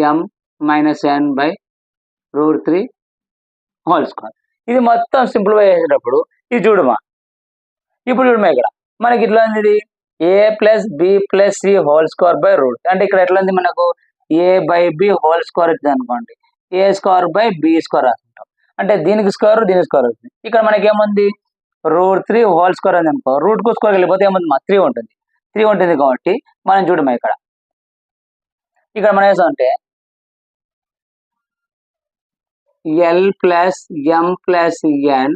M minus N by root 3 whole square. ఇది మొత్తం simplify చేసేటప్పుడు ఇది చూడమా, ఇప్పుడు చూడమా ఇక్కడ మనకి ఇట్లా ఉంది A plus B plus C whole square by root. అంటే ఇక్కడ ఎట్లా ఉంది మనకు A by B whole square వచ్చింది అనుకోండి, A square by B square రాసుకుంటాం. అంటే దీనికి స్క్వేర్ దీనికి స్క్వేర్ అవుతుంది. ఇక్కడ మనకి ఏముంది రూట్ 3 హోల్ స్క్వేర్ ఉంది అనుకో, రూట్ కు స్క్వేర్ వెళ్ళిపోతే ఏముంది మా 3 ఉంటుంది. 3 ఉంటుంది కాబట్టి మనం చూడమా ఇక్కడ మనం వేసామంటే L plus M plus N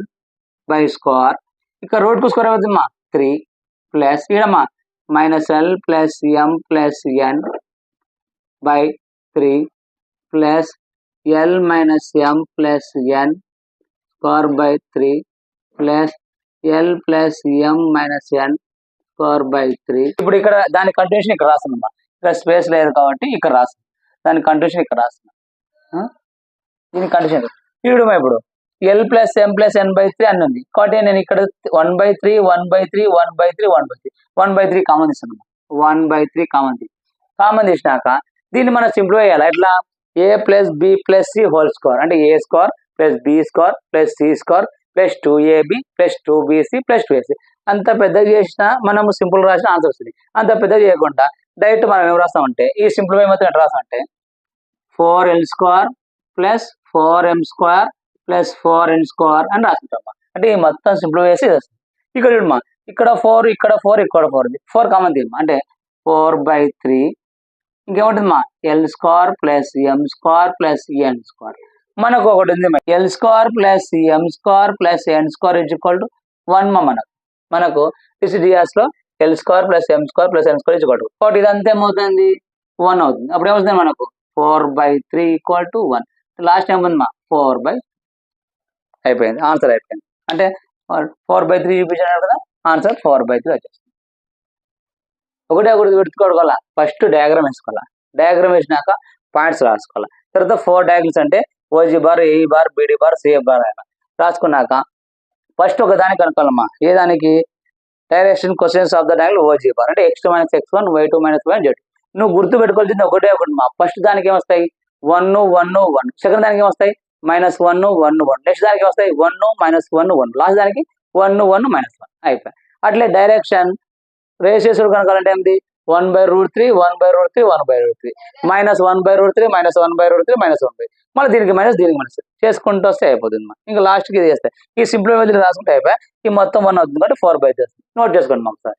by square, ఇక్కడ రూట్ కు స్క్వేర్ అవుతుంది మా 3 ప్లస్ ఈడమ్మా minus L plus M plus N by 3 plus L minus M plus N square by 3 plus L plus M minus N square by 3. ఇప్పుడు ఇక్కడ దాని continuation ఇక్కడ రాస్తున్నాం, ఇక్కడ స్పేస్ లేదు కాబట్టి ఇక్కడ రాస్తున్నాం, దాని కంటిన్యూషన్ ఇక్కడ రాస్తున్నాం, దీని కండిషన్ ఇప్పుడు L plus M plus N by 3 అని ఉంది కాబట్టి నేను ఇక్కడ 1/3 1/3 1/3 1/3 1/3 కామన్ తీస్తున్నాను. 1/3 కామన్ తీసినాక దీన్ని మనం సింప్లిఫై చేయాలి. ఎట్లా A plus B plus C whole square అంటే A square plus B square plus C square plus 2ab plus 2bc plus 2ac. అంత పెద్దగా చేసినా మనం సింపుల్ రాసిన ఆన్సర్ వస్తుంది. అంత పెద్దగా చేయకుండా డైరెక్ట్ మనం ఏం రాస్తామంటే ఈ సింప్లిఫై మొత్తం ఎట్లా రాస్తామంటే 4l square plus 4m square plus 4n square అని రాసుకుంటాం. అంటే ఈ మొత్తం సింప్లిఫై చేసి వస్తుంది. ఇక్కడ చూడమ్మా ఇక్కడ 4 ఇక్కడ 4 ఇక్కడ 4 ఉంది, 4 కామన్ తీయమ్మా అంటే 4/3 ఇంకేముంటుంది మా L square plus M square plus N square. మనకు ఒకటి ఉంది L square plus M square plus N square is equal to 1 మనకు డిసిడియాస్ లో L square plus M square plus N square is equal to కాబట్టి ఇదంతా ఏమవుతుంది 1 అవుతుంది. అప్పుడు ఏమవుతుంది మనకు 4/3 ఈక్వల్ టు 1. లాస్ట్ ఏముంది మా 4/, అయిపోయింది ఆన్సర్ అయిపోయింది. అంటే 4/3 చూపించాడు కదా, ఆన్సర్ 4/3 వచ్చేస్తుంది. ఒకటి పెట్టుకోవాలా, ఫస్ట్ డయాగ్రామ్ వేసుకోవాలా, డయాగ్రామ్ వేసినాక పాయింట్స్ రాసుకోవాలి. తర్వాత 4 డయాగ్రామ్స్ అంటే OG bar AE bar BD bar CF bar అయినా రాసుకున్నాక ఫస్ట్ ఒక దానికి అనుకోవాలమ్మా, ఏ దానికి direction questions of the diagram OG bar అంటే x2 - x1 y2 - y z. నువ్వు గుర్తు పెట్టుకోవాల్సింది ఒకటి మా ఫస్ట్ దానికి ఏమొస్తాయి 1 1 1, సెకండ్ దానికి ఏమొస్తాయి -1 1 1, నెక్స్ట్ దానికి వస్తాయి 1 -1 1, లాస్ట్ దానికి 1 1 -1 అయిపోయి. అట్లే డైరెక్షన్ రేషియోస్ కనుక్కోవాలంటే ఏంటి 1/√3 1/√3 1/√3 -1/√3 -1/√3 -1/, మళ్ళీ దీనికి మైనస్ దీనికి మైనస్ చేసుకుంటూ వస్తే అయిపోతుంది. ఇంకా లాస్ట్కి ఇది చేస్తాయి ఈ సింప్లిఫై రాసుకుంటే అయిపోయి ఈ మొత్తం 1 అవుతుంది కాబట్టి 4/3 నోట్ చేసుకోండి ఒకసారి.